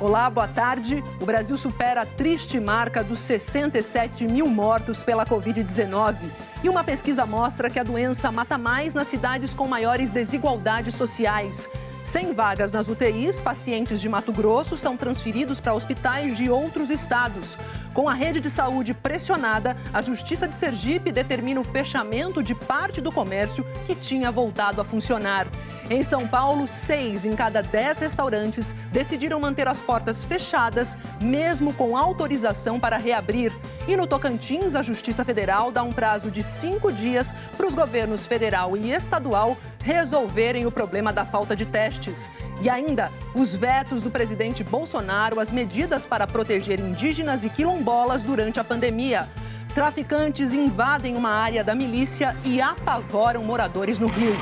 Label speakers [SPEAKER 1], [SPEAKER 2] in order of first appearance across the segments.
[SPEAKER 1] Olá, boa tarde. O Brasil supera a triste marca dos 67 mil mortos pela Covid-19. E uma pesquisa mostra que a doença mata mais nas cidades com maiores desigualdades sociais. Sem vagas nas UTIs, pacientes de Mato Grosso são transferidos para hospitais de outros estados. Com a rede de saúde pressionada, a Justiça de Sergipe determina o fechamento de parte do comércio que tinha voltado a funcionar. Em São Paulo, 6 em cada 10 restaurantes decidiram manter as portas fechadas, mesmo com autorização para reabrir. E no Tocantins, a Justiça Federal dá um prazo de 5 dias para os governos federal e estadual resolverem o problema da falta de testes. E ainda, os vetos do presidente Bolsonaro às medidas para proteger indígenas e quilombolas durante a pandemia. Traficantes invadem uma área da milícia e apavoram moradores no Rio.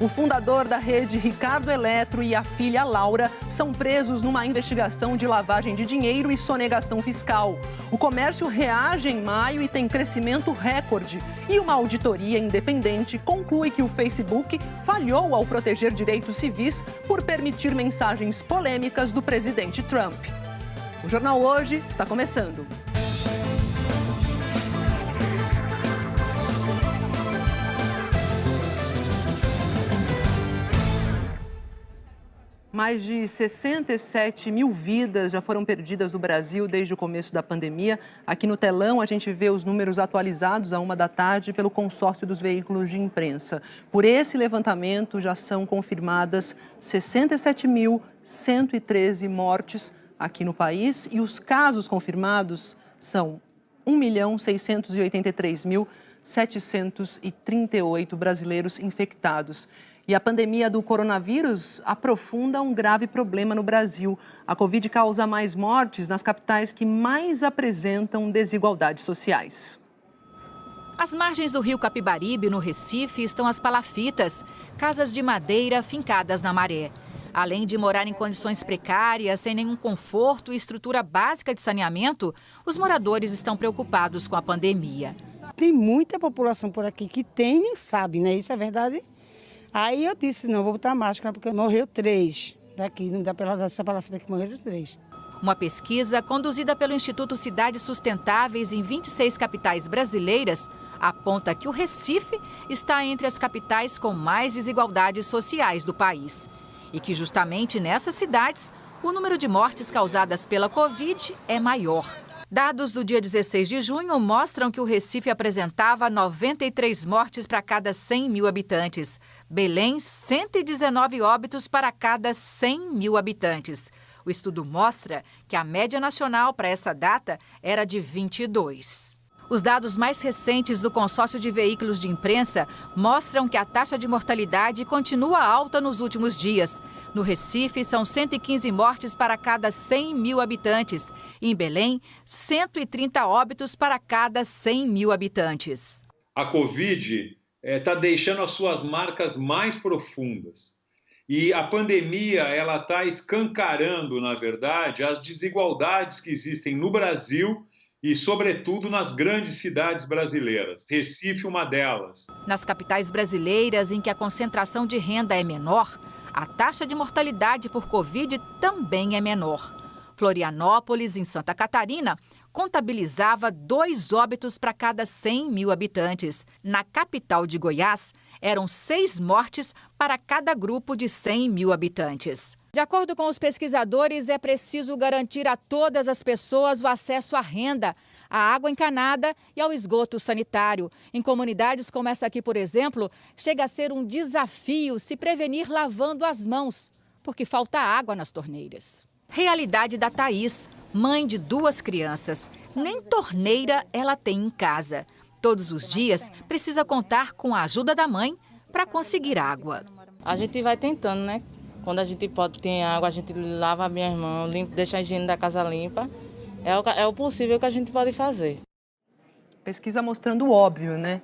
[SPEAKER 1] O fundador da rede, Ricardo Eletro, e a filha Laura são presos numa investigação de lavagem de dinheiro e sonegação fiscal. O comércio reage em maio e tem crescimento recorde. E uma auditoria independente conclui que o Facebook falhou ao proteger direitos civis por permitir mensagens polêmicas do presidente Trump. O Jornal Hoje está começando. Mais de 67 mil vidas já foram perdidas no Brasil desde o começo da pandemia. Aqui no telão a gente vê os números atualizados à 1 da tarde pelo consórcio dos veículos de imprensa. Por esse levantamento já são confirmadas 67.113 mortes aqui no país e os casos confirmados são 1.683.738 brasileiros infectados. E a pandemia do coronavírus aprofunda um grave problema no Brasil. A Covid causa mais mortes nas capitais que mais apresentam desigualdades sociais.
[SPEAKER 2] Às margens do rio Capibaribe, no Recife, estão as palafitas, casas de madeira fincadas na maré. Além de morar em condições precárias, sem nenhum conforto e estrutura básica de saneamento, os moradores estão preocupados com a pandemia.
[SPEAKER 3] Tem muita população por aqui que tem e nem sabe, né? Isso é verdade? Aí eu disse, não, vou botar máscara, porque morreu 3 daqui, não dá para essa palafita que morreu 3.
[SPEAKER 2] Uma pesquisa conduzida pelo Instituto Cidades Sustentáveis em 26 capitais brasileiras aponta que o Recife está entre as capitais com mais desigualdades sociais do país. E que justamente nessas cidades, o número de mortes causadas pela Covid é maior. Dados do dia 16 de junho mostram que o Recife apresentava 93 mortes para cada 100 mil habitantes. Belém, 119 óbitos para cada 100 mil habitantes. O estudo mostra que a média nacional para essa data era de 22. Os dados mais recentes do consórcio de veículos de imprensa mostram que a taxa de mortalidade continua alta nos últimos dias. No Recife, são 115 mortes para cada 100 mil habitantes. Em Belém, 130 óbitos para cada 100 mil habitantes.
[SPEAKER 4] A Covid está deixando as suas marcas mais profundas. E a pandemia está escancarando, na verdade, as desigualdades que existem no Brasil e, sobretudo, nas grandes cidades brasileiras. Recife, uma delas.
[SPEAKER 2] Nas capitais brasileiras, em que a concentração de renda é menor, a taxa de mortalidade por Covid também é menor. Florianópolis, em Santa Catarina, contabilizava 2 óbitos para cada 100 mil habitantes. Na capital de Goiás, eram 6 mortes para cada grupo de 100 mil habitantes. De acordo com os pesquisadores, é preciso garantir a todas as pessoas o acesso à renda, à água encanada e ao esgoto sanitário. Em comunidades como essa aqui, por exemplo, chega a ser um desafio se prevenir lavando as mãos, porque falta água nas torneiras. Realidade da Thaís, mãe de 2 crianças. Nem torneira ela tem em casa. Todos os dias precisa contar com a ajuda da mãe para conseguir água.
[SPEAKER 5] A gente vai tentando, né? Quando a gente pode ter água, a gente lava bem as mãos, deixa a higiene da casa limpa. É o possível que a gente pode fazer.
[SPEAKER 1] Pesquisa mostrando o óbvio, né?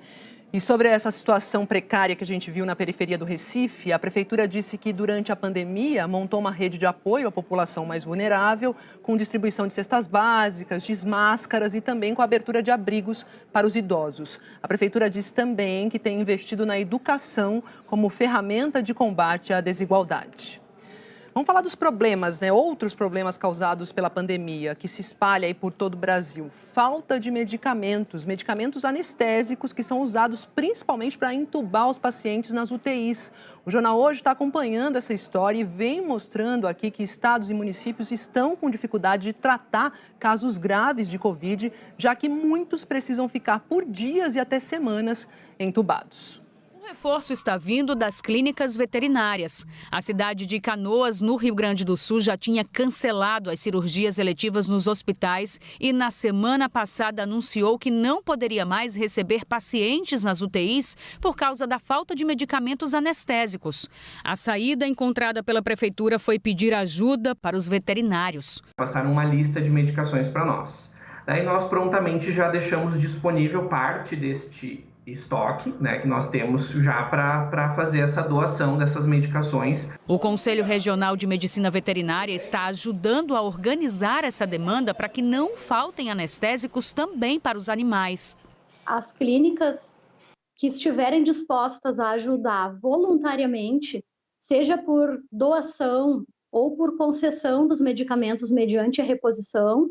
[SPEAKER 1] E sobre essa situação precária que a gente viu na periferia do Recife, a Prefeitura disse que durante a pandemia montou uma rede de apoio à população mais vulnerável, com distribuição de cestas básicas, de máscaras e também com a abertura de abrigos para os idosos. A Prefeitura disse também que tem investido na educação como ferramenta de combate à desigualdade. Vamos falar dos problemas, né? Outros problemas causados pela pandemia, que se espalha aí por todo o Brasil. Falta de medicamentos anestésicos que são usados principalmente para entubar os pacientes nas UTIs. O Jornal Hoje está acompanhando essa história e vem mostrando aqui que estados e municípios estão com dificuldade de tratar casos graves de Covid, já que muitos precisam ficar por dias e até semanas entubados.
[SPEAKER 6] O reforço está vindo das clínicas veterinárias. A cidade de Canoas, no Rio Grande do Sul, já tinha cancelado as cirurgias eletivas nos hospitais e na semana passada anunciou que não poderia mais receber pacientes nas UTIs por causa da falta de medicamentos anestésicos. A saída encontrada pela prefeitura foi pedir ajuda para os veterinários.
[SPEAKER 7] Passaram uma lista de medicações para nós. Daí nós prontamente já deixamos disponível parte deste estoque, né, que nós temos já para fazer essa doação dessas medicações.
[SPEAKER 6] O Conselho Regional de Medicina Veterinária está ajudando a organizar essa demanda para que não faltem anestésicos também para os animais.
[SPEAKER 8] As clínicas que estiverem dispostas a ajudar voluntariamente, seja por doação ou por concessão dos medicamentos mediante a reposição,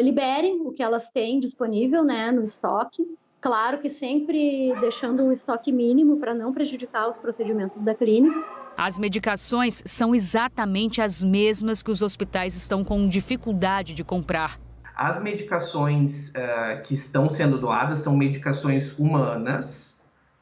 [SPEAKER 8] liberem o que elas têm disponível, né, no estoque. Claro que sempre deixando um estoque mínimo para não prejudicar os procedimentos da clínica.
[SPEAKER 6] As medicações são exatamente as mesmas que os hospitais estão com dificuldade de comprar.
[SPEAKER 7] As medicações que estão sendo doadas são medicações humanas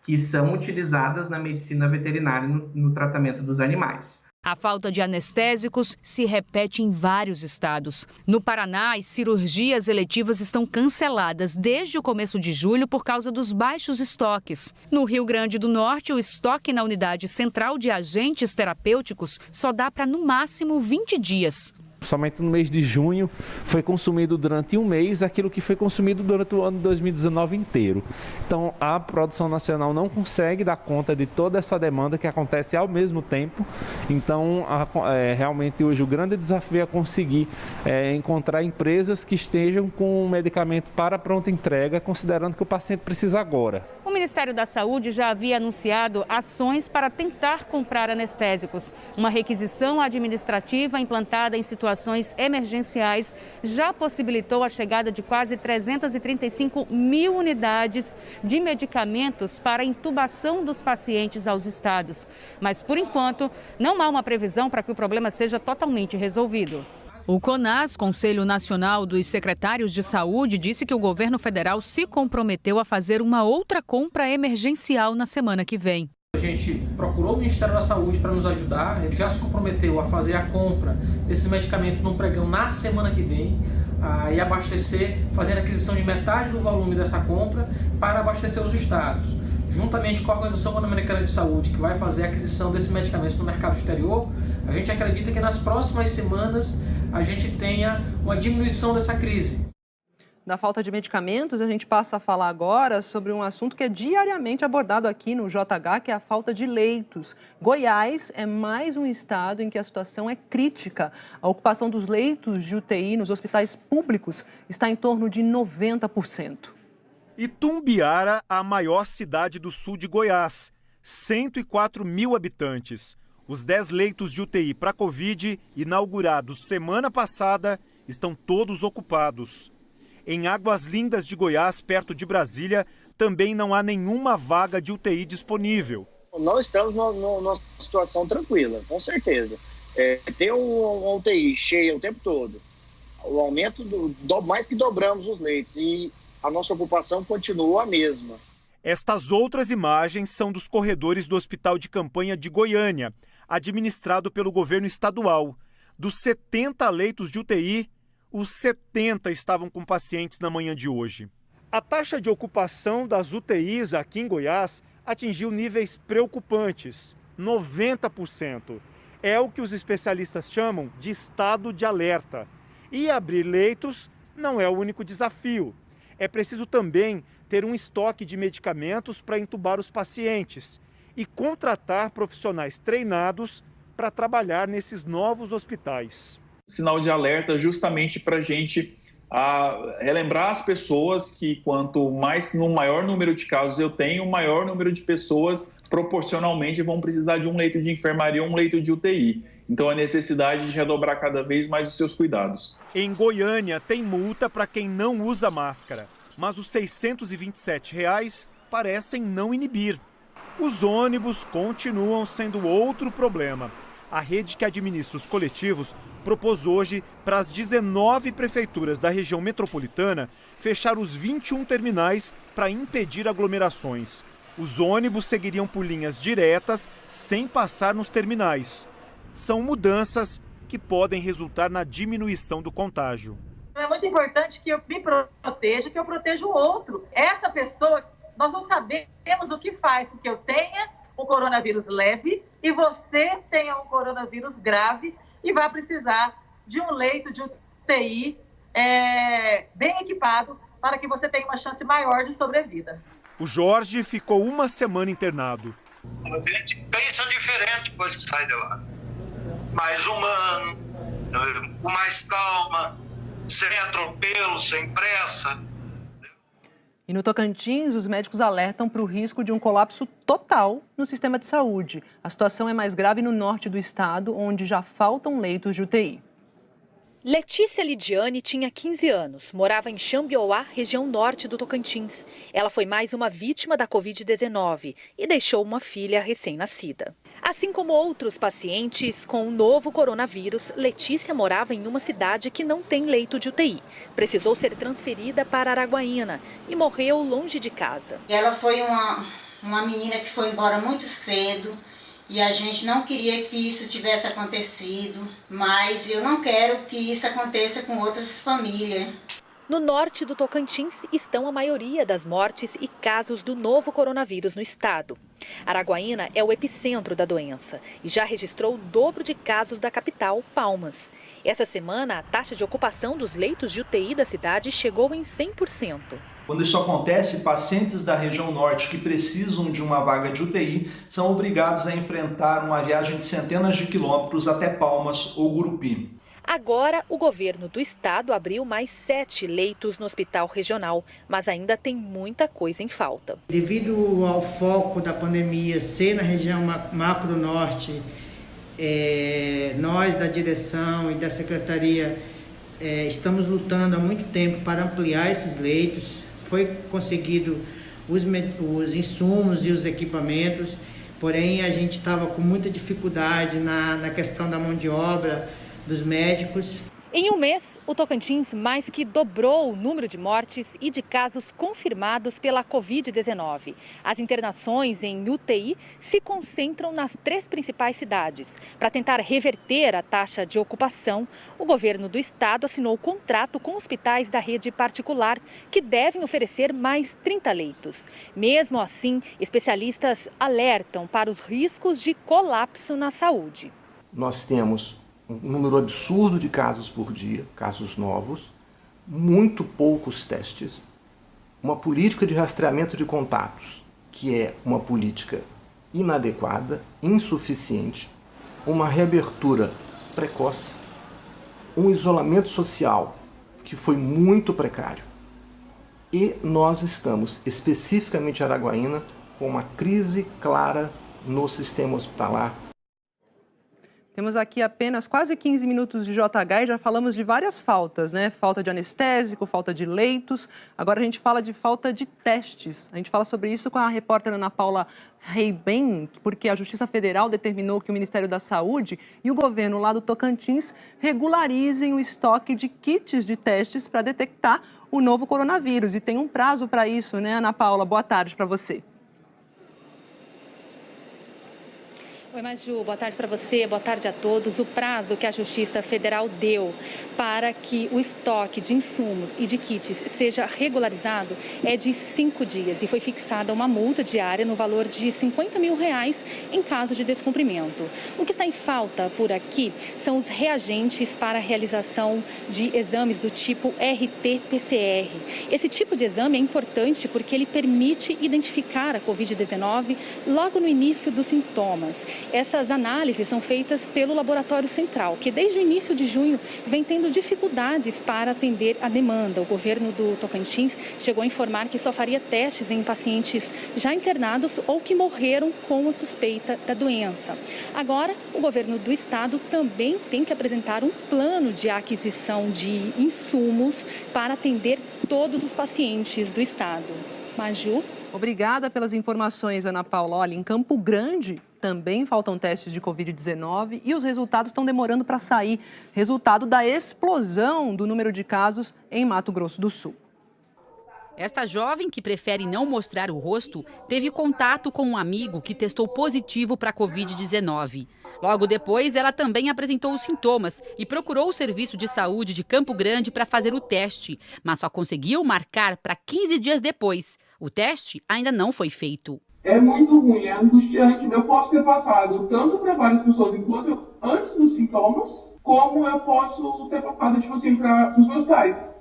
[SPEAKER 7] que são utilizadas na medicina veterinária no tratamento dos animais.
[SPEAKER 6] A falta de anestésicos se repete em vários estados. No Paraná, as cirurgias eletivas estão canceladas desde o começo de julho por causa dos baixos estoques. No Rio Grande do Norte, o estoque na unidade central de agentes terapêuticos só dá para, no máximo, 20 dias.
[SPEAKER 9] Somente no mês de junho foi consumido durante um mês aquilo que foi consumido durante o ano de 2019 inteiro. Então, a produção nacional não consegue dar conta de toda essa demanda que acontece ao mesmo tempo. Então, realmente hoje o grande desafio é conseguir encontrar empresas que estejam com o medicamento para pronta entrega, considerando que o paciente precisa agora.
[SPEAKER 6] O Ministério da Saúde já havia anunciado ações para tentar comprar anestésicos. Uma requisição administrativa implantada em situações emergenciais já possibilitou a chegada de quase 335 mil unidades de medicamentos para a intubação dos pacientes aos estados. Mas, por enquanto, não há uma previsão para que o problema seja totalmente resolvido. O CONAS, Conselho Nacional dos Secretários de Saúde, disse que o governo federal se comprometeu a fazer uma outra compra emergencial na semana que vem.
[SPEAKER 10] A gente procurou o Ministério da Saúde para nos ajudar, ele já se comprometeu a fazer a compra desses medicamentos no pregão na semana que vem e abastecer, fazer a aquisição de metade do volume dessa compra para abastecer os estados. Juntamente com a Organização Pan-Americana de Saúde, que vai fazer a aquisição desses medicamentos no mercado exterior, a gente acredita que nas próximas semanas a gente tenha uma diminuição dessa crise.
[SPEAKER 1] Da falta de medicamentos, a gente passa a falar agora sobre um assunto que é diariamente abordado aqui no JH, que é a falta de leitos. Goiás é mais um estado em que a situação é crítica. A ocupação dos leitos de UTI nos hospitais públicos está em torno de 90%.
[SPEAKER 11] Itumbiara, a maior cidade do sul de Goiás, 104 mil habitantes. Os 10 leitos de UTI para Covid, inaugurados semana passada, estão todos ocupados. Em Águas Lindas de Goiás, perto de Brasília, também não há nenhuma vaga de UTI disponível.
[SPEAKER 12] Não estamos numa situação tranquila, com certeza. Ter uma UTI cheia o tempo todo, o aumento, mais que dobramos os leitos e a nossa ocupação continua a mesma.
[SPEAKER 11] Estas outras imagens são dos corredores do Hospital de Campanha de Goiânia, administrado pelo governo estadual. Dos 70 leitos de UTI, os 70 estavam com pacientes na manhã de hoje. A taxa de ocupação das UTIs aqui em Goiás atingiu níveis preocupantes, 90%. É o que os especialistas chamam de estado de alerta. E abrir leitos não é o único desafio. É preciso também ter um estoque de medicamentos para entubar os pacientes e contratar profissionais treinados para trabalhar nesses novos hospitais.
[SPEAKER 13] Sinal de alerta justamente para a gente a relembrar as pessoas que quanto mais, no maior número de casos eu tenho, maior número de pessoas proporcionalmente vão precisar de um leito de enfermaria ou um leito de UTI. Então, a necessidade de redobrar cada vez mais os seus cuidados.
[SPEAKER 11] Em Goiânia, tem multa para quem não usa máscara, mas os R$ 627 parecem não inibir. Os ônibus continuam sendo outro problema. A rede que administra os coletivos propôs hoje para as 19 prefeituras da região metropolitana fechar os 21 terminais para impedir aglomerações. Os ônibus seguiriam por linhas diretas, sem passar nos terminais. São mudanças que podem resultar na diminuição do contágio.
[SPEAKER 14] É muito importante que eu me proteja, que eu proteja o outro. Essa pessoa, nós não sabemos o que faz com que eu tenha um coronavírus leve e você tenha um coronavírus grave e vai precisar de um leito de UTI bem equipado para que você tenha uma chance maior de sobrevida.
[SPEAKER 11] O Jorge ficou uma semana internado.
[SPEAKER 15] A gente pensa diferente depois que sai de lá. Mais humano, com mais calma, sem atropelo, sem pressa.
[SPEAKER 1] E no Tocantins, os médicos alertam para o risco de um colapso total no sistema de saúde. A situação é mais grave no norte do estado, onde já faltam leitos de UTI.
[SPEAKER 16] Letícia Lidiane tinha 15 anos, morava em Xambioá, região norte do Tocantins. Ela foi mais uma vítima da Covid-19 e deixou uma filha recém-nascida. Assim como outros pacientes com o novo coronavírus, Letícia morava em uma cidade que não tem leito de UTI. Precisou ser transferida para Araguaína e morreu longe de casa.
[SPEAKER 17] Ela foi uma menina que foi embora muito cedo. E a gente não queria que isso tivesse acontecido, mas eu não quero que isso aconteça com outras famílias.
[SPEAKER 16] No norte do Tocantins estão a maioria das mortes e casos do novo coronavírus no estado. Araguaína é o epicentro da doença e já registrou o dobro de casos da capital, Palmas. Essa semana, a taxa de ocupação dos leitos de UTI da cidade chegou em 100%.
[SPEAKER 18] Quando isso acontece, pacientes da região norte que precisam de uma vaga de UTI são obrigados a enfrentar uma viagem de centenas de quilômetros até Palmas ou Gurupi.
[SPEAKER 16] Agora, o governo do estado abriu mais 7 leitos no hospital regional, mas ainda tem muita coisa em falta.
[SPEAKER 19] Devido ao foco da pandemia ser na região macro-norte, nós da direção e da secretaria estamos lutando há muito tempo para ampliar esses leitos. Foi conseguido os insumos e os equipamentos, porém a gente estava com muita dificuldade na questão da mão de obra dos médicos.
[SPEAKER 16] Em um mês, o Tocantins mais que dobrou o número de mortes e de casos confirmados pela Covid-19. As internações em UTI se concentram nas 3 principais cidades. Para tentar reverter a taxa de ocupação, o governo do estado assinou contrato com hospitais da rede particular, que devem oferecer mais 30 leitos. Mesmo assim, especialistas alertam para os riscos de colapso na saúde.
[SPEAKER 20] Nós temos um número absurdo de casos por dia, casos novos, muito poucos testes, uma política de rastreamento de contatos, que é uma política inadequada, insuficiente, uma reabertura precoce, um isolamento social que foi muito precário. E nós estamos, especificamente em Araguaína, com uma crise clara no sistema hospitalar.
[SPEAKER 1] Temos aqui apenas quase 15 minutos de JH e já falamos de várias faltas, né? Falta de anestésico, falta de leitos. Agora a gente fala de falta de testes. A gente fala sobre isso com a repórter Ana Paula Reiben, porque a Justiça Federal determinou que o Ministério da Saúde e o governo lá do Tocantins regularizem o estoque de kits de testes para detectar o novo coronavírus. E tem um prazo para isso, né, Ana Paula? Boa tarde para você.
[SPEAKER 6] Oi, Maju, boa tarde para você, boa tarde a todos. O prazo que a Justiça Federal deu para que o estoque de insumos e de kits seja regularizado é de 5 dias e foi fixada uma multa diária no valor de R$50 mil em caso de descumprimento. O que está em falta por aqui são os reagentes para a realização de exames do tipo RT-PCR. Esse tipo de exame é importante porque ele permite identificar a Covid-19 logo no início dos sintomas.
[SPEAKER 16] Essas análises são feitas pelo Laboratório Central, que desde o início de junho vem tendo dificuldades para atender a demanda. O governo do Tocantins chegou a informar que só faria testes em pacientes já internados ou que morreram com a suspeita da doença. Agora, o governo do estado também tem que apresentar um plano de aquisição de insumos para atender todos os pacientes do estado. Maju?
[SPEAKER 1] Obrigada pelas informações, Ana Paula. Olha, em Campo Grande também faltam testes de Covid-19 e os resultados estão demorando para sair. Resultado da explosão do número de casos em Mato Grosso do Sul.
[SPEAKER 21] Esta jovem, que prefere não mostrar o rosto, teve contato com um amigo que testou positivo para a Covid-19. Logo depois, ela também apresentou os sintomas e procurou o Serviço de Saúde de Campo Grande para fazer o teste, mas só conseguiu marcar para 15 dias depois. O teste ainda não foi feito.
[SPEAKER 22] É muito ruim, é angustiante. Eu posso ter passado tanto para várias pessoas enquanto antes dos sintomas, como eu posso ter passado, para os meus pais.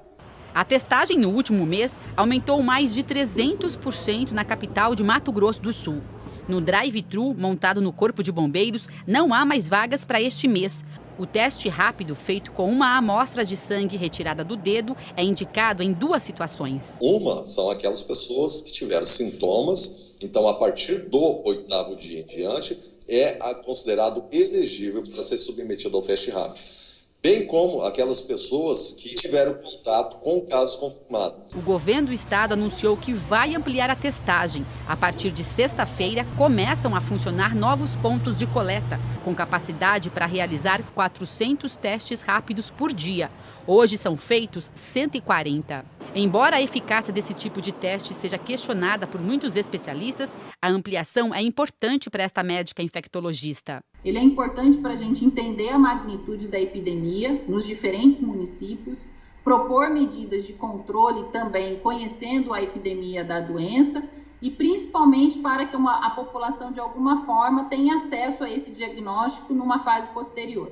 [SPEAKER 21] A testagem no último mês aumentou mais de 300% na capital de Mato Grosso do Sul. No drive-thru, montado no Corpo de Bombeiros, não há mais vagas para este mês. O teste rápido, feito com uma amostra de sangue retirada do dedo, é indicado em duas situações.
[SPEAKER 23] Uma são aquelas pessoas que tiveram sintomas, então a partir do 8º dia em diante é considerado elegível para ser submetido ao teste rápido. Bem como aquelas pessoas que tiveram contato com o caso confirmado.
[SPEAKER 21] O governo do estado anunciou que vai ampliar a testagem. A partir de sexta-feira, começam a funcionar novos pontos de coleta, com capacidade para realizar 400 testes rápidos por dia. Hoje são feitos 140. Embora a eficácia desse tipo de teste seja questionada por muitos especialistas, a ampliação é importante para esta médica infectologista.
[SPEAKER 24] Ele é importante para a gente entender a magnitude da epidemia nos diferentes municípios, propor medidas de controle também conhecendo a epidemia da doença e principalmente para que a população de alguma forma tenha acesso a esse diagnóstico numa fase posterior.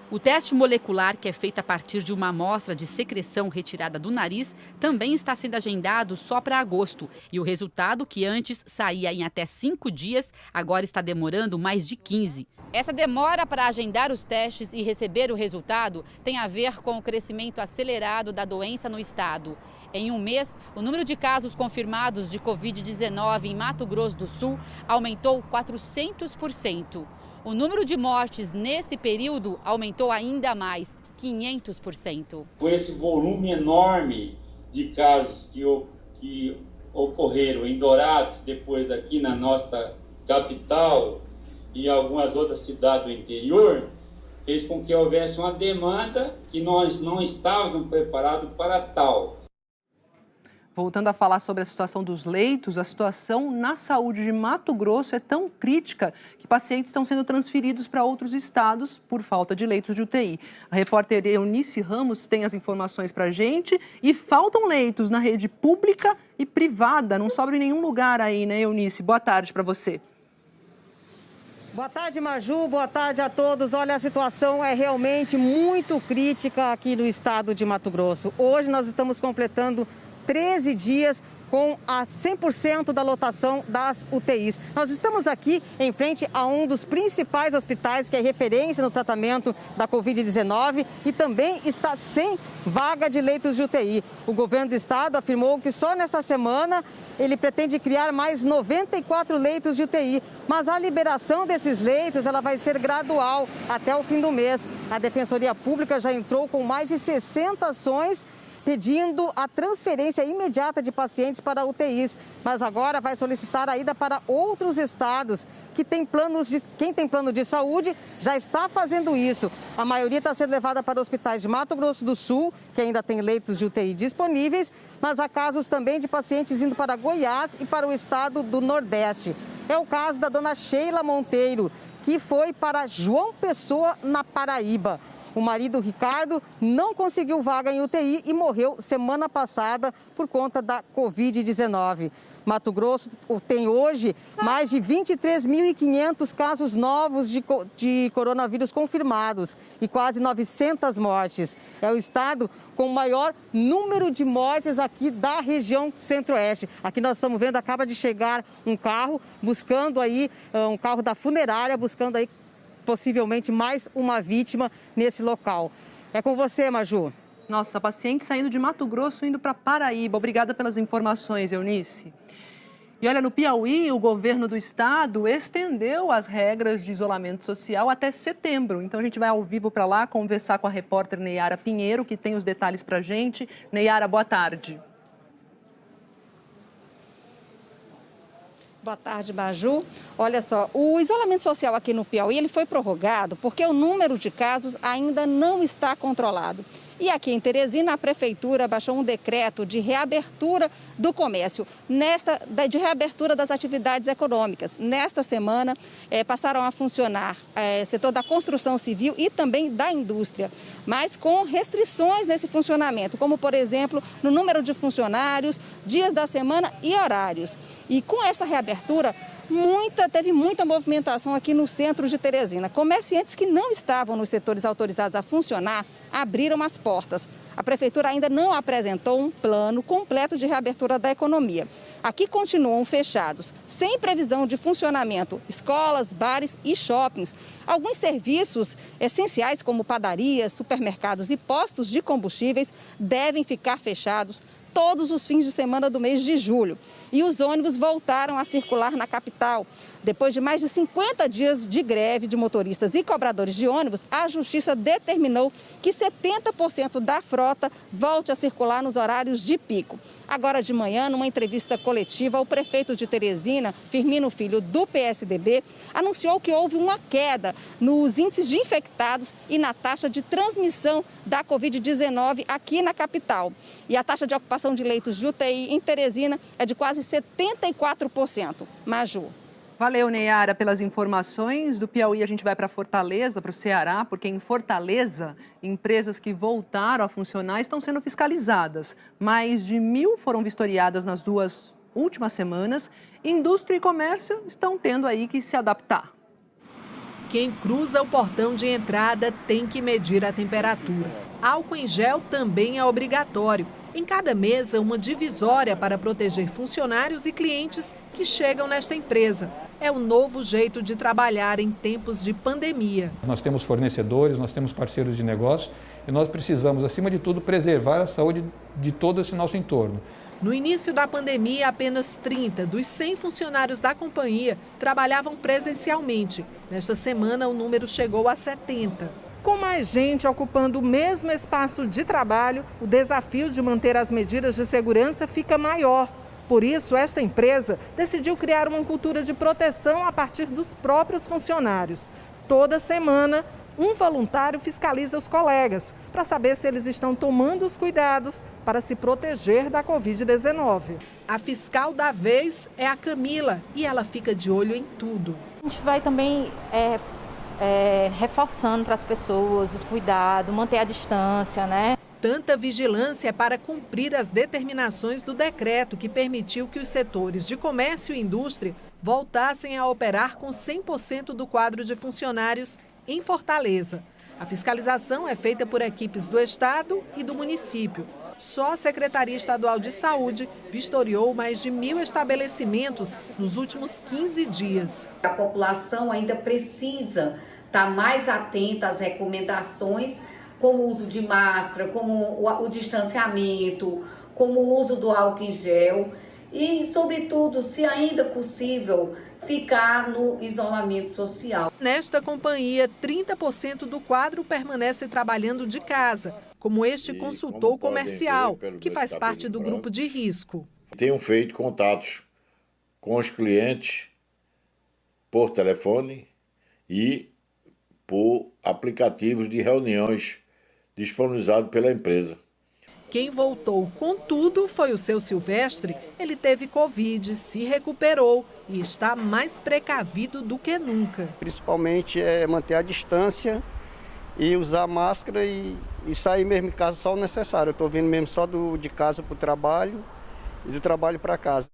[SPEAKER 21] O teste molecular, que é feito a partir de uma amostra de secreção retirada do nariz, também está sendo agendado só para agosto. E o resultado, que antes saía em até 5 dias, agora está demorando mais de 15. Essa demora para agendar os testes e receber o resultado tem a ver com o crescimento acelerado da doença no estado. Em um mês, o número de casos confirmados de Covid-19 em Mato Grosso do Sul aumentou 400%. O número de mortes nesse período aumentou ainda mais, 500%.
[SPEAKER 25] Com esse volume enorme de casos que ocorreram em Dourados, depois aqui na nossa capital e algumas outras cidades do interior, fez com que houvesse uma demanda que nós não estávamos preparados para tal.
[SPEAKER 1] Voltando a falar sobre a situação dos leitos, a situação na saúde de Mato Grosso é tão crítica que pacientes estão sendo transferidos para outros estados por falta de leitos de UTI. A repórter Eunice Ramos tem as informações para a gente e faltam leitos na rede pública e privada. Não sobra em nenhum lugar aí, né, Eunice? Boa tarde para você.
[SPEAKER 26] Boa tarde, Maju. Boa tarde a todos. Olha, a situação é realmente muito crítica aqui no estado de Mato Grosso. Hoje nós estamos completando 13 dias com a 100% da lotação das UTIs. Nós estamos aqui em frente a um dos principais hospitais que é referência no tratamento da Covid-19 e também está sem vaga de leitos de UTI. O governo do estado afirmou que só nessa semana ele pretende criar mais 94 leitos de UTI, mas a liberação desses leitos ela vai ser gradual até o fim do mês. A Defensoria Pública já entrou com mais de 60 ações pedindo a transferência imediata de pacientes para UTIs, mas agora vai solicitar a ida para outros estados que tem quem tem plano de saúde já está fazendo isso. A maioria está sendo levada para hospitais de Mato Grosso do Sul, que ainda tem leitos de UTI disponíveis, mas há casos também de pacientes indo para Goiás e para o estado do Nordeste. É o caso da dona Sheila Monteiro, que foi para João Pessoa, na Paraíba. O marido, Ricardo, não conseguiu vaga em UTI e morreu semana passada por conta da Covid-19. Mato Grosso tem hoje mais de 23.500 casos novos de coronavírus confirmados e quase 900 mortes. É o estado com o maior número de mortes aqui da região centro-oeste. Aqui nós estamos vendo, acaba de chegar um carro buscando aí, um carro da funerária, buscando aí possivelmente mais uma vítima nesse local. É com você, Maju.
[SPEAKER 1] Nossa, paciente saindo de Mato Grosso, indo para Paraíba. Obrigada pelas informações, Eunice. E olha, no Piauí, o governo do estado estendeu as regras de isolamento social até setembro. Então a gente vai ao vivo para lá conversar com a repórter Neyara Pinheiro, que tem os detalhes para a gente. Neyara, boa tarde.
[SPEAKER 2] Boa tarde, Maju. Olha só, o isolamento social aqui no Piauí ele foi prorrogado porque o número de casos ainda não está controlado. E aqui em Teresina, a Prefeitura baixou um decreto de reabertura do comércio, de reabertura das atividades econômicas. Nesta semana, passaram a funcionar setor da construção civil e também da indústria, mas com restrições nesse funcionamento, como, por exemplo, no número de funcionários, dias da semana e horários. E com essa reabertura, teve muita movimentação aqui no centro de Teresina. Comerciantes que não estavam nos setores autorizados a funcionar abriram as portas. A Prefeitura ainda não apresentou um plano completo de reabertura da economia. Aqui continuam fechados, sem previsão de funcionamento, escolas, bares e shoppings. Alguns serviços essenciais, como padarias, supermercados e postos de combustíveis, devem ficar fechados todos os fins de semana do mês de julho. E os ônibus voltaram a circular na capital. Depois de mais de 50 dias de greve de motoristas e cobradores de ônibus, a Justiça determinou que 70% da frota volte a circular nos horários de pico. Agora de manhã, numa entrevista coletiva, o prefeito de Teresina, Firmino Filho, do PSDB, anunciou que houve uma queda nos índices de infectados e na taxa de transmissão da Covid-19 aqui na capital. E a taxa de ocupação de leitos de UTI em Teresina é de quase 74%. Maju.
[SPEAKER 1] Valeu, Neyara, pelas informações. Do Piauí, a gente vai para Fortaleza, para o Ceará, porque em Fortaleza, empresas que voltaram a funcionar estão sendo fiscalizadas. Mais de 1.000 foram vistoriadas nas 2 últimas semanas. Indústria e comércio estão tendo aí que se adaptar.
[SPEAKER 3] Quem cruza o portão de entrada tem que medir a temperatura. Álcool em gel também é obrigatório. Em cada mesa, uma divisória para proteger funcionários e clientes que chegam nesta empresa. É o novo jeito de trabalhar em tempos de pandemia.
[SPEAKER 4] Nós temos fornecedores, nós temos parceiros de negócio e nós precisamos, acima de tudo, preservar a saúde de todo esse nosso entorno.
[SPEAKER 3] No início da pandemia, apenas 30 dos 100 funcionários da companhia trabalhavam presencialmente. Nesta semana, o número chegou a 70. Com mais gente ocupando o mesmo espaço de trabalho, o desafio de manter as medidas de segurança fica maior. Por isso, esta empresa decidiu criar uma cultura de proteção a partir dos próprios funcionários. Toda semana, um voluntário fiscaliza os colegas para saber se eles estão tomando os cuidados para se proteger da Covid-19. A fiscal da vez é a Camila e ela fica de olho em tudo.
[SPEAKER 5] A gente vai também reforçando para as pessoas os cuidados, manter a distância, né?
[SPEAKER 3] Tanta vigilância é para cumprir as determinações do decreto que permitiu que os setores de comércio e indústria voltassem a operar com 100% do quadro de funcionários em Fortaleza. A fiscalização é feita por equipes do Estado e do município. Só a Secretaria Estadual de Saúde vistoriou mais de 1.000 estabelecimentos nos últimos 15 dias.
[SPEAKER 7] A população ainda precisa estar mais atenta às recomendações, como o uso de máscara, como o distanciamento, como o uso do álcool em gel e, sobretudo, se ainda possível, ficar no isolamento social.
[SPEAKER 3] Nesta companhia, 30% do quadro permanece trabalhando de casa, como este consultor comercial, que faz parte do grupo de risco.
[SPEAKER 8] Tenho feito contatos com os clientes por telefone e por aplicativos de reuniões disponibilizados pela empresa.
[SPEAKER 3] Quem voltou com tudo foi o seu Silvestre. Ele teve Covid, se recuperou e está mais precavido do que nunca.
[SPEAKER 27] Principalmente manter a distância e usar máscara e sair mesmo em casa só o necessário. Eu estou vindo mesmo só de casa para o trabalho e do trabalho para casa.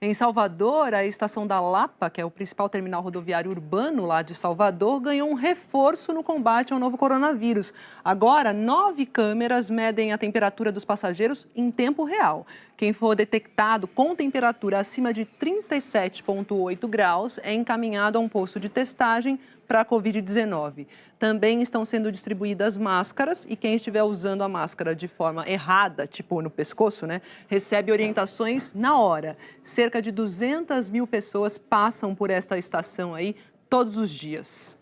[SPEAKER 1] Em Salvador, a estação da Lapa, que é o principal terminal rodoviário urbano lá de Salvador, ganhou um reforço no combate ao novo coronavírus. Agora, 9 câmeras medem a temperatura dos passageiros em tempo real. Quem for detectado com temperatura acima de 37,8 graus é encaminhado a um posto de testagem para a Covid-19. Também estão sendo distribuídas máscaras e quem estiver usando a máscara de forma errada, tipo no pescoço, recebe orientações na hora. Cerca de 200 mil pessoas passam por esta estação aí todos os dias.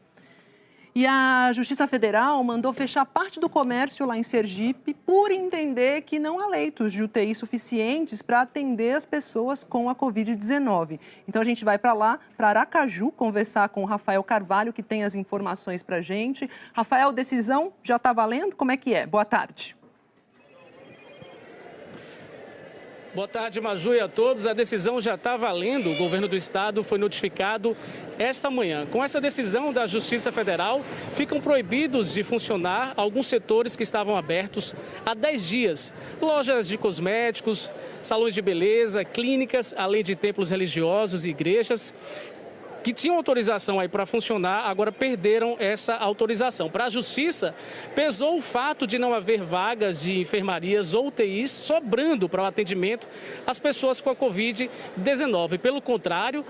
[SPEAKER 1] E a Justiça Federal mandou fechar parte do comércio lá em Sergipe por entender que não há leitos de UTI suficientes para atender as pessoas com a Covid-19. Então a gente vai para lá, para Aracaju, conversar com o Rafael Carvalho, que tem as informações para a gente. Rafael, decisão já está valendo? Como é que é? Boa tarde.
[SPEAKER 9] Boa tarde, Maju, e a todos. A decisão já está valendo. O governo do estado foi notificado esta manhã. Com essa decisão da Justiça Federal, ficam proibidos de funcionar alguns setores que estavam abertos há 10 dias. Lojas de cosméticos, salões de beleza, clínicas, além de templos religiosos e igrejas que tinham autorização aí para funcionar, agora perderam essa autorização. Para a Justiça, pesou o fato de não haver vagas de enfermarias ou UTIs sobrando para o atendimento às pessoas com a Covid-19. Pelo contrário,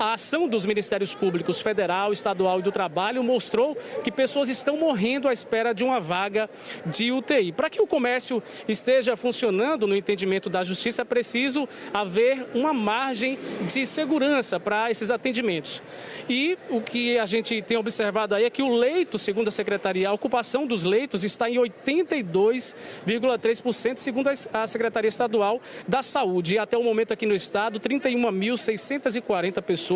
[SPEAKER 9] a ação dos Ministérios Públicos Federal, Estadual e do Trabalho mostrou que pessoas estão morrendo à espera de uma vaga de UTI. Para que o comércio esteja funcionando no entendimento da Justiça, é preciso haver uma margem de segurança para esses atendimentos. E o que a gente tem observado aí é que o leito, segundo a Secretaria, a ocupação dos leitos está em 82,3%, segundo a Secretaria Estadual da Saúde. E até o momento aqui no estado, 31.640 pessoas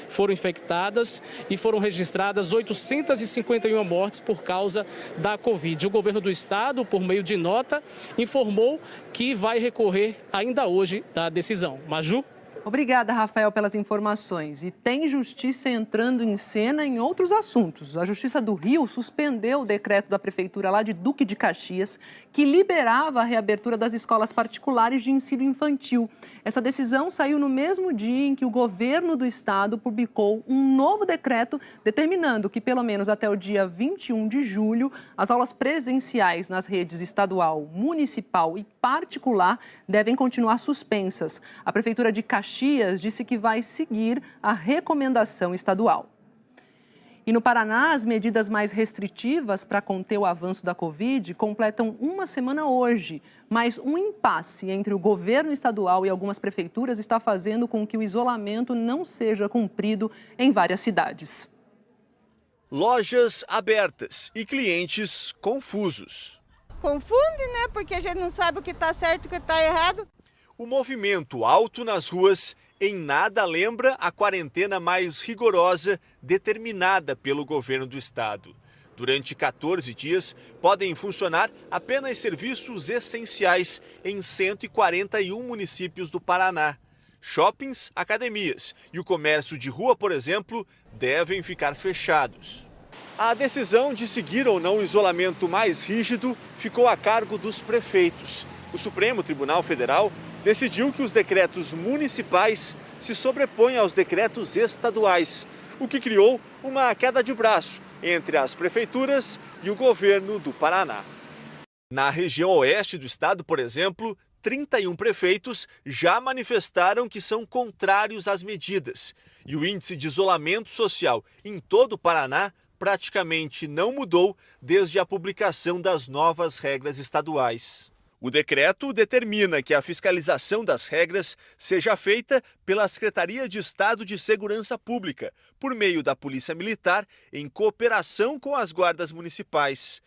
[SPEAKER 9] foram infectadas e foram registradas 851 mortes por causa da Covid. O governo do estado, por meio de nota, informou que vai recorrer ainda hoje da decisão. Maju?
[SPEAKER 1] Obrigada, Rafael, pelas informações. E tem justiça entrando em cena em outros assuntos. A Justiça do Rio suspendeu o decreto da Prefeitura lá de Duque de Caxias, que liberava a reabertura das escolas particulares de ensino infantil. Essa decisão saiu no mesmo dia em que o governo do estado publicou um novo decreto determinando que, pelo menos até o dia 21 de julho, as aulas presenciais nas redes estadual, municipal e particular devem continuar suspensas. A Prefeitura de Caxias disse que vai seguir a recomendação estadual. E no Paraná, as medidas mais restritivas para conter o avanço da Covid completam uma semana hoje. Mas um impasse entre o governo estadual e algumas prefeituras está fazendo com que o isolamento não seja cumprido em várias cidades.
[SPEAKER 10] Lojas abertas e clientes confusos.
[SPEAKER 11] Confunde, né? Porque a gente não sabe o que está certo e o que está errado.
[SPEAKER 10] O movimento alto nas ruas em nada lembra a quarentena mais rigorosa determinada pelo governo do estado. Durante 14 dias, podem funcionar apenas serviços essenciais em 141 municípios do Paraná. Shoppings, academias e o comércio de rua, por exemplo, devem ficar fechados. A decisão de seguir ou não o isolamento mais rígido ficou a cargo dos prefeitos. O Supremo Tribunal Federal decidiu que os decretos municipais se sobrepõem aos decretos estaduais, o que criou uma queda de braço entre as prefeituras e o governo do Paraná. Na região oeste do estado, por exemplo, 31 prefeitos já manifestaram que são contrários às medidas. E o índice de isolamento social em todo o Paraná praticamente não mudou desde a publicação das novas regras estaduais. O decreto determina que a fiscalização das regras seja feita pela Secretaria de Estado de Segurança Pública, por meio da Polícia Militar, em cooperação com as guardas municipais.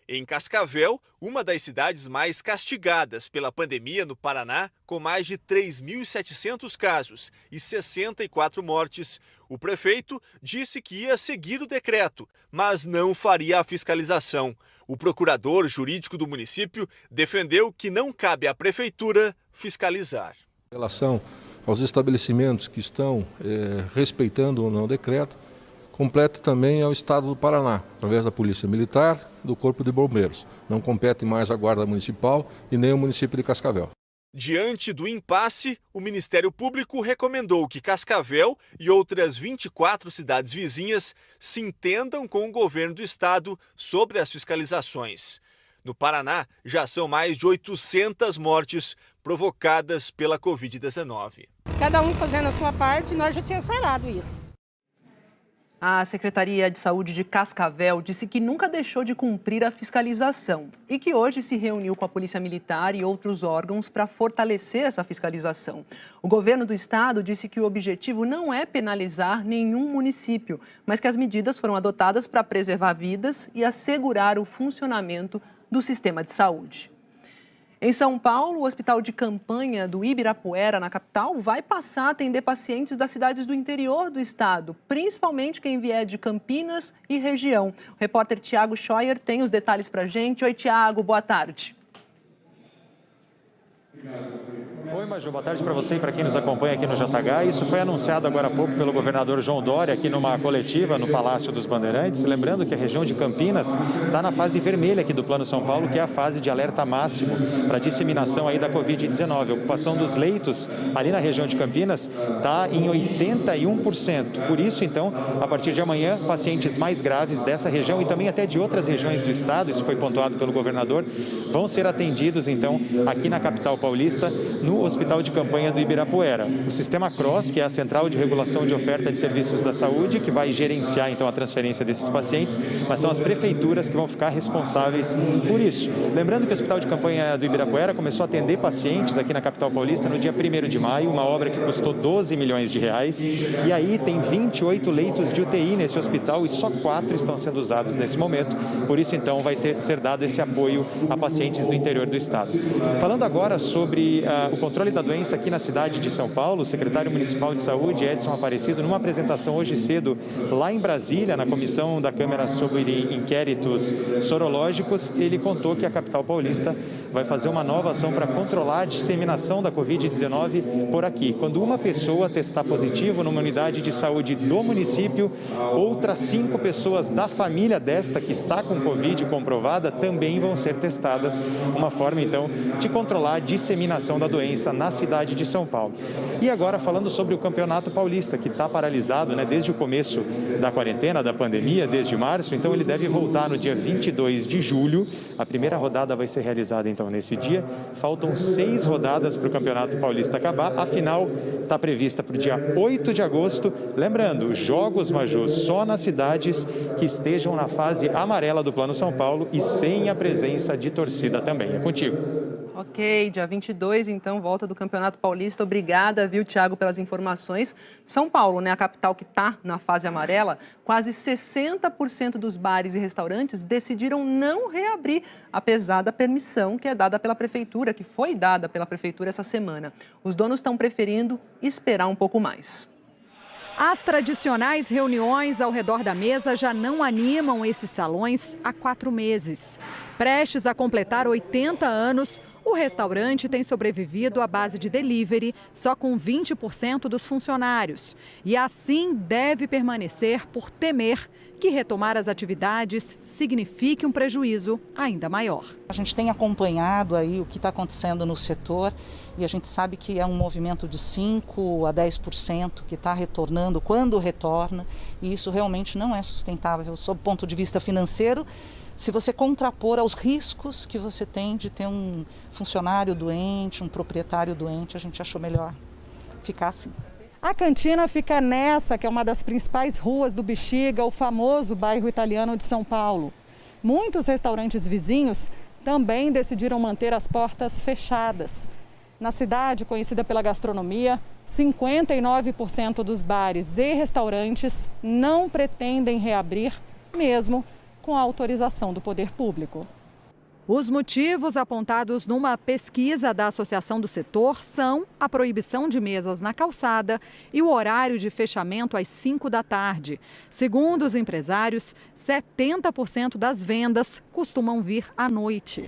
[SPEAKER 10] Em Cascavel, uma das cidades mais castigadas pela pandemia no Paraná, com mais de 3.700 casos e 64 mortes, o prefeito disse que ia seguir o decreto, mas não faria a fiscalização. O procurador jurídico do município defendeu que não cabe à prefeitura fiscalizar.
[SPEAKER 12] Em relação aos estabelecimentos que estão respeitando ou não o decreto, compete também ao Estado do Paraná, através da Polícia Militar, do Corpo de Bombeiros. Não compete mais à Guarda Municipal e nem ao município de Cascavel.
[SPEAKER 10] Diante do impasse, o Ministério Público recomendou que Cascavel e outras 24 cidades vizinhas se entendam com o governo do estado sobre as fiscalizações. No Paraná, já são mais de 800 mortes provocadas pela Covid-19.
[SPEAKER 13] Cada um fazendo a sua parte, nós já tínhamos sarado isso.
[SPEAKER 1] A Secretaria de Saúde de Cascavel disse que nunca deixou de cumprir a fiscalização e que hoje se reuniu com a Polícia Militar e outros órgãos para fortalecer essa fiscalização. O governo do estado disse que o objetivo não é penalizar nenhum município, mas que as medidas foram adotadas para preservar vidas e assegurar o funcionamento do sistema de saúde. Em São Paulo, o hospital de campanha do Ibirapuera, na capital, vai passar a atender pacientes das cidades do interior do estado, principalmente quem vier de Campinas e região. O repórter Tiago Scheuer tem os detalhes para a gente. Oi, Tiago, boa tarde.
[SPEAKER 14] Oi, Maju, boa tarde para você e para quem nos acompanha aqui no JH. Isso foi anunciado agora há pouco pelo governador João Dória aqui numa coletiva no Palácio dos Bandeirantes. Lembrando que a região de Campinas está na fase vermelha aqui do Plano São Paulo, que é a fase de alerta máximo para disseminação aí da Covid-19. A ocupação dos leitos ali na região de Campinas está em 81%. Por isso, então, a partir de amanhã, pacientes mais graves dessa região e também até de outras regiões do estado, isso foi pontuado pelo governador, vão ser atendidos, então, aqui na capital paulista, no Hospital de Campanha do Ibirapuera. O Sistema CROSS, que é a Central de Regulação de Oferta de Serviços da Saúde, que vai gerenciar então a transferência desses pacientes, mas são as prefeituras que vão ficar responsáveis por isso. Lembrando que o Hospital de Campanha do Ibirapuera começou a atender pacientes aqui na capital paulista no dia 1º de maio, uma obra que custou 12 milhões de reais, e aí tem 28 leitos de UTI nesse hospital e só 4 estão sendo usados nesse momento, por isso então vai ser dado esse apoio a pacientes do interior do estado. Falando agora sobre o controle da doença aqui na cidade de São Paulo, o secretário municipal de saúde, Edson Aparecido, numa apresentação hoje cedo lá em Brasília, na comissão da Câmara sobre inquéritos sorológicos, ele contou que a capital paulista vai fazer uma nova ação para controlar a disseminação da Covid-19 por aqui. Quando uma pessoa testar positivo numa unidade de saúde do município, outras 5 pessoas da família desta que está com Covid comprovada também vão ser testadas. Uma forma, então, de controlar a disseminação da doença na cidade de São Paulo. E agora falando sobre o Campeonato Paulista, que está paralisado, desde o começo da quarentena, da pandemia, desde março, então ele deve voltar no dia 22 de julho. A primeira rodada vai ser realizada então nesse dia. Faltam 6 rodadas para o Campeonato Paulista acabar. A final está prevista para o dia 8 de agosto. Lembrando, os jogos, Maju, só nas cidades que estejam na fase amarela do Plano São Paulo e sem a presença de torcida também. É contigo.
[SPEAKER 1] Ok, dia 22, então, volta do Campeonato Paulista. Obrigada, viu, Tiago, pelas informações. São Paulo, a capital que está na fase amarela, quase 60% dos bares e restaurantes decidiram não reabrir, apesar da permissão que é dada pela Prefeitura, que foi dada pela Prefeitura essa semana. Os donos estão preferindo esperar um pouco mais.
[SPEAKER 15] As tradicionais reuniões ao redor da mesa já não animam esses salões há 4 meses. Prestes a completar 80 anos, o restaurante tem sobrevivido à base de delivery, só com 20% dos funcionários. E assim deve permanecer por temer que retomar as atividades signifique um prejuízo ainda maior.
[SPEAKER 17] A gente tem acompanhado aí o que está acontecendo no setor e a gente sabe que é um movimento de 5% a 10% que está retornando quando retorna, e isso realmente não é sustentável sob o ponto de vista financeiro. Se você contrapor aos riscos que você tem de ter um funcionário doente, um proprietário doente, a gente achou melhor ficar assim.
[SPEAKER 15] A cantina fica nessa, que é uma das principais ruas do Bexiga, o famoso bairro italiano de São Paulo. Muitos restaurantes vizinhos também decidiram manter as portas fechadas. Na cidade, conhecida pela gastronomia, 59% dos bares e restaurantes não pretendem reabrir, mesmo com a autorização do poder público. Os motivos apontados numa pesquisa da Associação do Setor são a proibição de mesas na calçada e o horário de fechamento às 5 da tarde. Segundo os empresários, 70% das vendas costumam vir à noite.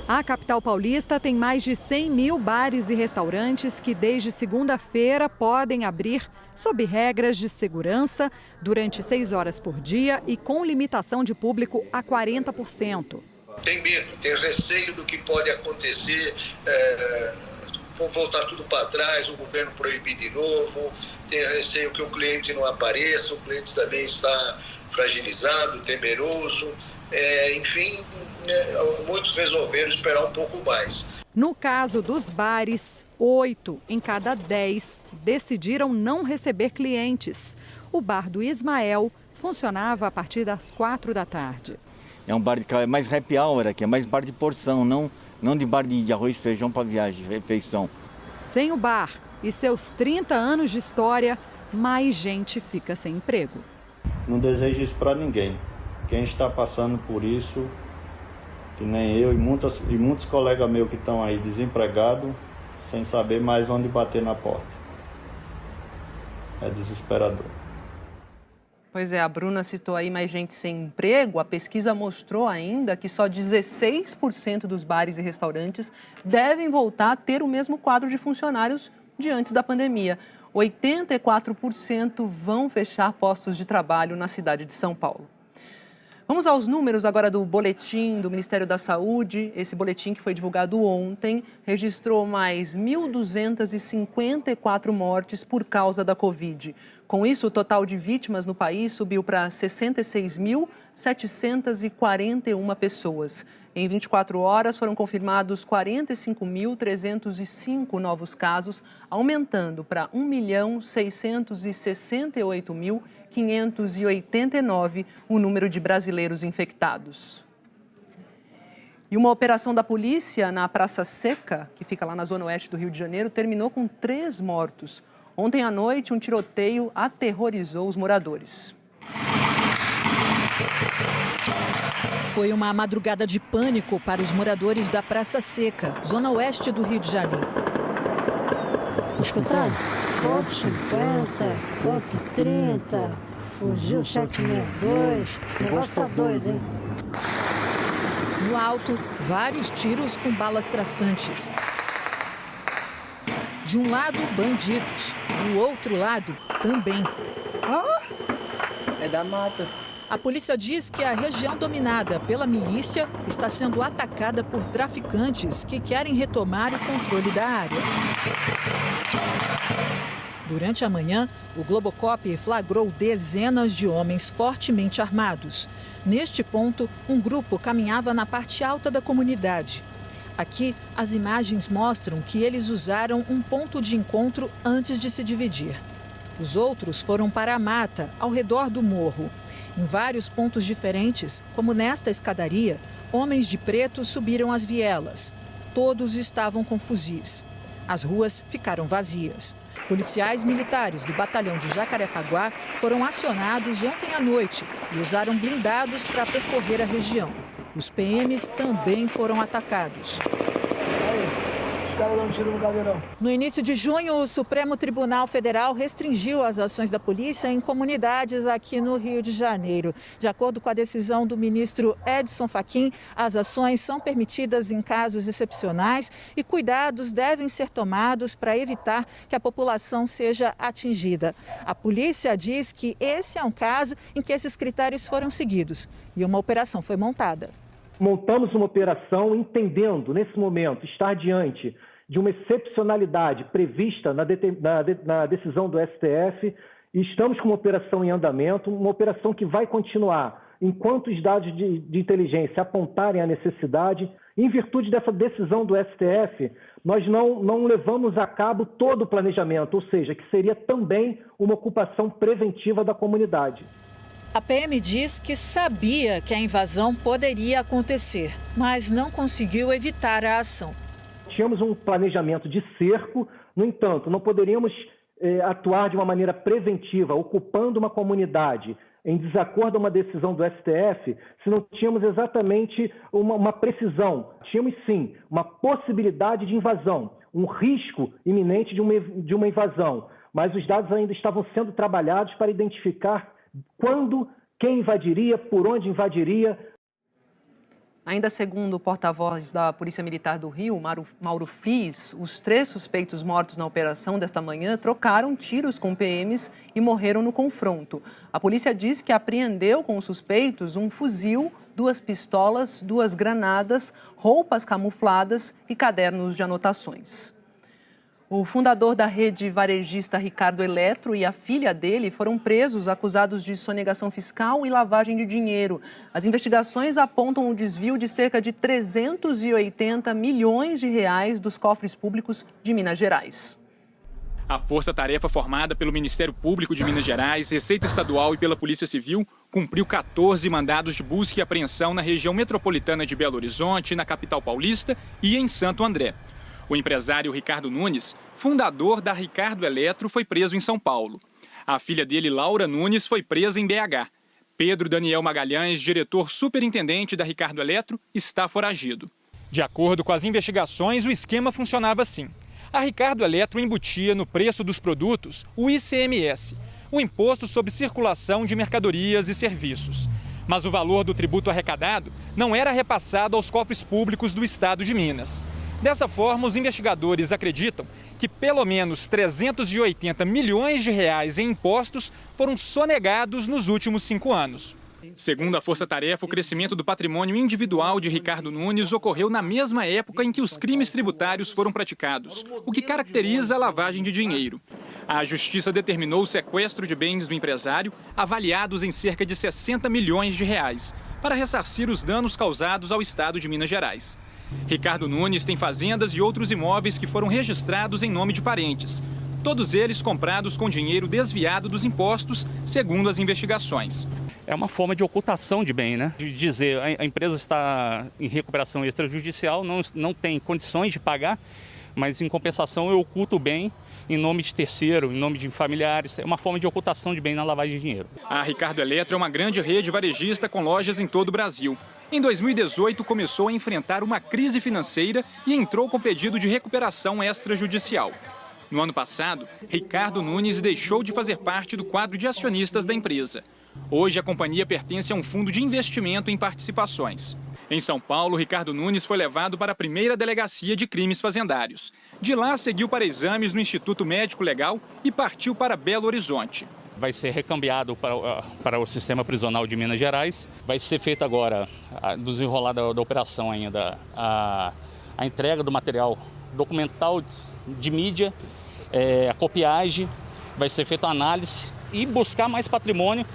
[SPEAKER 15] A capital paulista tem mais de 100 mil bares e restaurantes que desde segunda-feira podem abrir sob regras de segurança durante 6 horas por dia e com limitação de público a 40%.
[SPEAKER 18] Tem medo, tem receio do que pode acontecer
[SPEAKER 6] voltar tudo para trás, o governo proibir de novo, tem receio que o cliente não apareça, o cliente também está fragilizado, temeroso, enfim, muitos resolveram esperar um pouco mais.
[SPEAKER 15] No caso dos bares, 8 em cada 10 decidiram não receber clientes. O bar do Ismael funcionava a partir das 4 da tarde.
[SPEAKER 16] É um bar que é mais happy hour aqui, é mais bar de porção, não de bar de arroz e feijão para viagem, refeição.
[SPEAKER 15] Sem o bar e seus 30 anos de história, mais gente fica sem emprego.
[SPEAKER 18] Não desejo isso para ninguém. Quem está passando por isso, que nem eu e muitos colegas meus que estão aí desempregados, sem saber mais onde bater na porta. É desesperador.
[SPEAKER 1] Pois é, a Bruna citou aí mais gente sem emprego. A pesquisa mostrou ainda que só 16% dos bares e restaurantes devem voltar a ter o mesmo quadro de funcionários de antes da pandemia. 84% vão fechar postos de trabalho na cidade de São Paulo. Vamos aos números agora do boletim do Ministério da Saúde. Esse boletim, que foi divulgado ontem, registrou mais 1.254 mortes por causa da Covid. Com isso, o total de vítimas no país subiu para 66.741 pessoas. Em 24 horas, foram confirmados 45.305 novos casos, aumentando para 1.668.589 o número de brasileiros infectados. E uma operação da polícia na Praça Seca, que fica lá na zona oeste do Rio de Janeiro, terminou com 3 mortos. Ontem à noite, um tiroteio aterrorizou os moradores.
[SPEAKER 19] Foi uma madrugada de pânico para os moradores da Praça Seca, zona oeste do Rio de Janeiro.
[SPEAKER 20] Escutaram? Ponto 50, ponto 30, fuzil 762, o negócio tá doido, hein?
[SPEAKER 19] No alto, vários tiros com balas traçantes. De um lado, bandidos. Do outro lado, também.
[SPEAKER 20] É da mata.
[SPEAKER 19] A polícia diz que a região dominada pela milícia está sendo atacada por traficantes que querem retomar o controle da área. Durante a manhã, o Globocop flagrou dezenas de homens fortemente armados. Neste ponto, um grupo caminhava na parte alta da comunidade. Aqui, as imagens mostram que eles usaram um ponto de encontro antes de se dividir. Os outros foram para a mata, ao redor do morro. Em vários pontos diferentes, como nesta escadaria, homens de preto subiram as vielas. Todos estavam com fuzis. As ruas ficaram vazias. Policiais militares do batalhão de Jacarepaguá foram acionados ontem à noite e usaram blindados para percorrer a região. Os PMs também foram atacados.
[SPEAKER 20] Os caras dão um tiro no caveirão.
[SPEAKER 19] No início de junho, o Supremo Tribunal Federal restringiu as ações da polícia em comunidades aqui no Rio de Janeiro. De acordo com a decisão do ministro Edson Fachin, as ações são permitidas em casos excepcionais e cuidados devem ser tomados para evitar que a população seja atingida. A polícia diz que esse é um caso em que esses critérios foram seguidos e uma operação foi montada.
[SPEAKER 22] Montamos uma operação entendendo, nesse momento, estar diante de uma excepcionalidade prevista na decisão do STF e estamos com uma operação em andamento, uma operação que vai continuar enquanto os dados de inteligência apontarem a necessidade. Em virtude dessa decisão do STF, nós não levamos a cabo todo o planejamento, ou seja, que seria também uma ocupação preventiva da comunidade.
[SPEAKER 19] A PM diz que sabia que a invasão poderia acontecer, mas não conseguiu evitar a ação.
[SPEAKER 22] Tínhamos um planejamento de cerco, no entanto, não poderíamos atuar de uma maneira preventiva, ocupando uma comunidade em desacordo a uma decisão do STF, se não tínhamos exatamente uma precisão. Tínhamos, sim, uma possibilidade de invasão, um risco iminente de uma invasão, mas os dados ainda estavam sendo trabalhados para identificar quando, quem invadiria, por onde invadiria.
[SPEAKER 1] Ainda segundo o porta-voz da Polícia Militar do Rio, Mauro Friis, os 3 suspeitos mortos na operação desta manhã trocaram tiros com PMs e morreram no confronto. A polícia diz que apreendeu com os suspeitos um fuzil, 2 pistolas, 2 granadas, roupas camufladas e cadernos de anotações. O fundador da rede varejista Ricardo Eletro e a filha dele foram presos acusados de sonegação fiscal e lavagem de dinheiro. As investigações apontam o desvio de cerca de 380 milhões de reais dos cofres públicos de Minas Gerais.
[SPEAKER 2] A força-tarefa formada pelo Ministério Público de Minas Gerais, Receita Estadual e pela Polícia Civil cumpriu 14 mandados de busca e apreensão na região metropolitana de Belo Horizonte, na capital paulista e em Santo André. O empresário Ricardo Nunes, fundador da Ricardo Eletro, foi preso em São Paulo. A filha dele, Laura Nunes, foi presa em BH. Pedro Daniel Magalhães, diretor superintendente da Ricardo Eletro, está foragido. De acordo com as investigações, o esquema funcionava assim. A Ricardo Eletro embutia no preço dos produtos o ICMS, o Imposto sobre Circulação de Mercadorias e Serviços. Mas o valor do tributo arrecadado não era repassado aos cofres públicos do estado de Minas. Dessa forma, os investigadores acreditam que pelo menos 380 milhões de reais em impostos foram sonegados nos últimos 5 anos. Segundo a Força Tarefa, o crescimento do patrimônio individual de Ricardo Nunes ocorreu na mesma época em que os crimes tributários foram praticados, o que caracteriza a lavagem de dinheiro. A Justiça determinou o sequestro de bens do empresário, avaliados em cerca de 60 milhões de reais, para ressarcir os danos causados ao estado de Minas Gerais. Ricardo Nunes tem fazendas e outros imóveis que foram registrados em nome de parentes. Todos eles comprados com dinheiro desviado dos impostos, segundo as investigações.
[SPEAKER 4] É uma forma de ocultação de bem, né? De dizer a empresa está em recuperação extrajudicial, não tem condições de pagar, mas em compensação eu oculto o bem em nome de terceiro, em nome de familiares. É uma forma de ocultação de bem na lavagem de dinheiro.
[SPEAKER 2] A Ricardo Eletro é uma grande rede varejista com lojas em todo o Brasil. Em 2018, começou a enfrentar uma crise financeira e entrou com pedido de recuperação extrajudicial. No ano passado, Ricardo Nunes deixou de fazer parte do quadro de acionistas da empresa. Hoje, a companhia pertence a um fundo de investimento em participações. Em São Paulo, Ricardo Nunes foi levado para a primeira delegacia de crimes fazendários. De lá, seguiu para exames no Instituto Médico Legal e partiu para Belo Horizonte.
[SPEAKER 4] Vai ser recambiado para o sistema prisional de Minas Gerais. Vai ser feita agora, do desenrolar da operação ainda, a entrega do material documental de mídia, a copiagem, vai ser feita a análise e buscar mais patrimônio,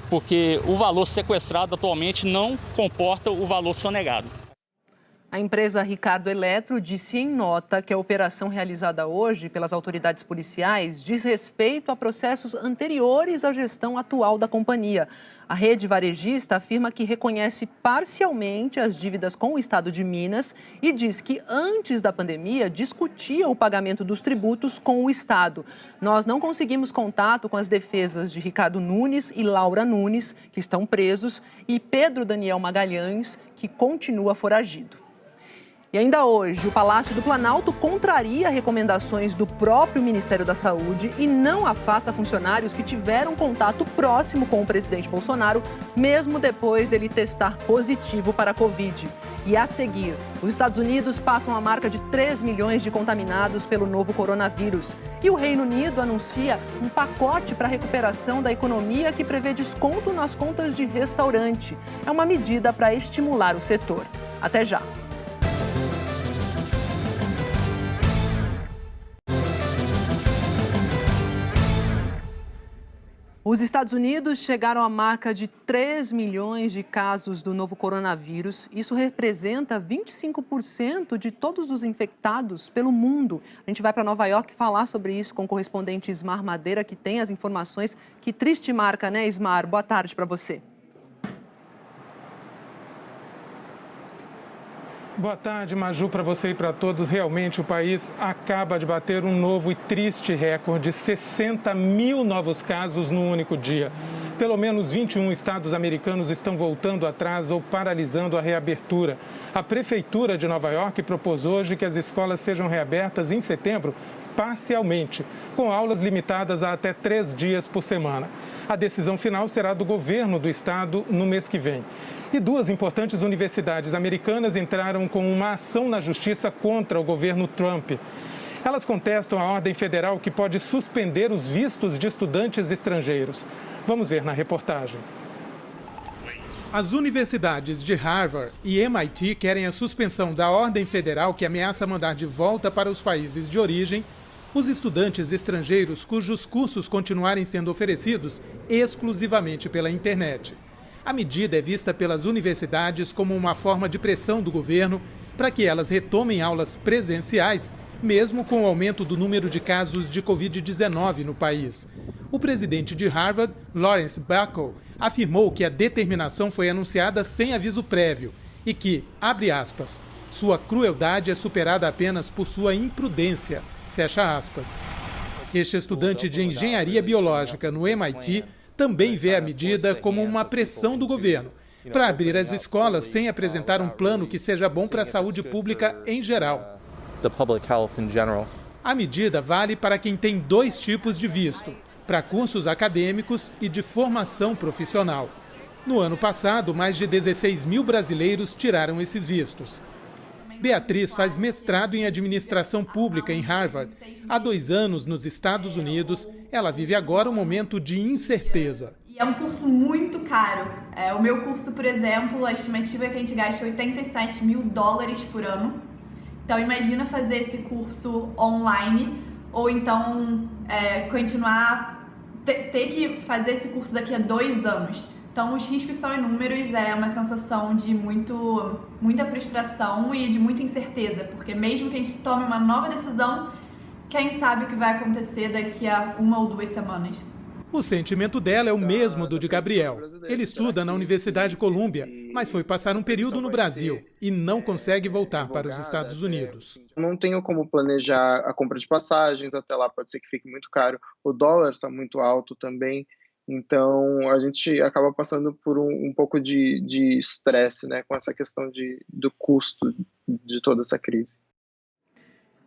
[SPEAKER 4] porque o valor sequestrado atualmente não comporta o valor sonegado.
[SPEAKER 1] A empresa Ricardo Eletro disse em nota que a operação realizada hoje pelas autoridades policiais diz respeito a processos anteriores à gestão atual da companhia. A rede varejista afirma que reconhece parcialmente as dívidas com o estado de Minas e diz que antes da pandemia discutia o pagamento dos tributos com o estado. Nós não conseguimos contato com as defesas de Ricardo Nunes e Laura Nunes, que estão presos, e Pedro Daniel Magalhães, que continua foragido. E ainda hoje, o Palácio do Planalto contraria recomendações do próprio Ministério da Saúde e não afasta funcionários que tiveram contato próximo com o presidente Bolsonaro, mesmo depois dele testar positivo para a Covid. E a seguir, os Estados Unidos passam a marca de 3 milhões de contaminados pelo novo coronavírus. E o Reino Unido anuncia um pacote para a recuperação da economia que prevê desconto nas contas de restaurante. É uma medida para estimular o setor. Até já! Os Estados Unidos chegaram à marca de 3 milhões de casos do novo coronavírus. Isso representa 25% de todos os infectados pelo mundo. A gente vai para Nova York falar sobre isso com o correspondente Ismar Madeira, que tem as informações. Que triste marca, né, Ismar? Boa tarde para você.
[SPEAKER 21] Boa tarde, Maju, para você e para todos. Realmente, o país acaba de bater um novo e triste recorde, 60 mil novos casos no único dia. Pelo menos 21 estados americanos estão voltando atrás ou paralisando a reabertura. A Prefeitura de Nova York propôs hoje que as escolas sejam reabertas em setembro, parcialmente, com aulas limitadas a até 3 dias por semana. A decisão final será do governo do estado no mês que vem. E 2 importantes universidades americanas entraram com uma ação na justiça contra o governo Trump. Elas contestam a ordem federal que pode suspender os vistos de estudantes estrangeiros. Vamos ver na reportagem. As universidades de Harvard e MIT querem a suspensão da ordem federal que ameaça mandar de volta para os países de origem Os estudantes estrangeiros cujos cursos continuarem sendo oferecidos exclusivamente pela internet. A medida é vista pelas universidades como uma forma de pressão do governo para que elas retomem aulas presenciais, mesmo com o aumento do número de casos de Covid-19 no país. O presidente de Harvard, Lawrence Buckel, afirmou que a determinação foi anunciada sem aviso prévio e que, abre aspas, sua crueldade é superada apenas por sua imprudência, fecha aspas. Este estudante de engenharia biológica no MIT também vê a medida como uma pressão do governo para abrir as escolas sem apresentar um plano que seja bom para a saúde pública em geral. A medida vale para quem tem 2 tipos de visto, para cursos acadêmicos e de formação profissional. No ano passado, mais de 16 mil brasileiros tiraram esses vistos. Beatriz faz mestrado em administração pública em Harvard. Há 2 anos nos Estados Unidos, ela vive agora um momento de incerteza.
[SPEAKER 5] É um curso muito caro. O meu curso, por exemplo, a estimativa é que a gente gasta $87 mil por ano. Então imagina fazer esse curso online ou então continuar, ter que fazer esse curso daqui a 2 anos. Então os riscos são inúmeros, é uma sensação de muita frustração e de muita incerteza, porque mesmo que a gente tome uma nova decisão, quem sabe o que vai acontecer daqui a 1 ou 2 semanas.
[SPEAKER 21] O sentimento dela é o mesmo do de Gabriel. Ele estuda na Universidade Columbia, mas foi passar um período no Brasil e não consegue voltar para os Estados Unidos.
[SPEAKER 7] Não tenho como planejar a compra de passagens, até lá pode ser que fique muito caro. O dólar está muito alto também, então a gente acaba passando por um pouco de estresse, né, com essa questão do custo de toda essa crise.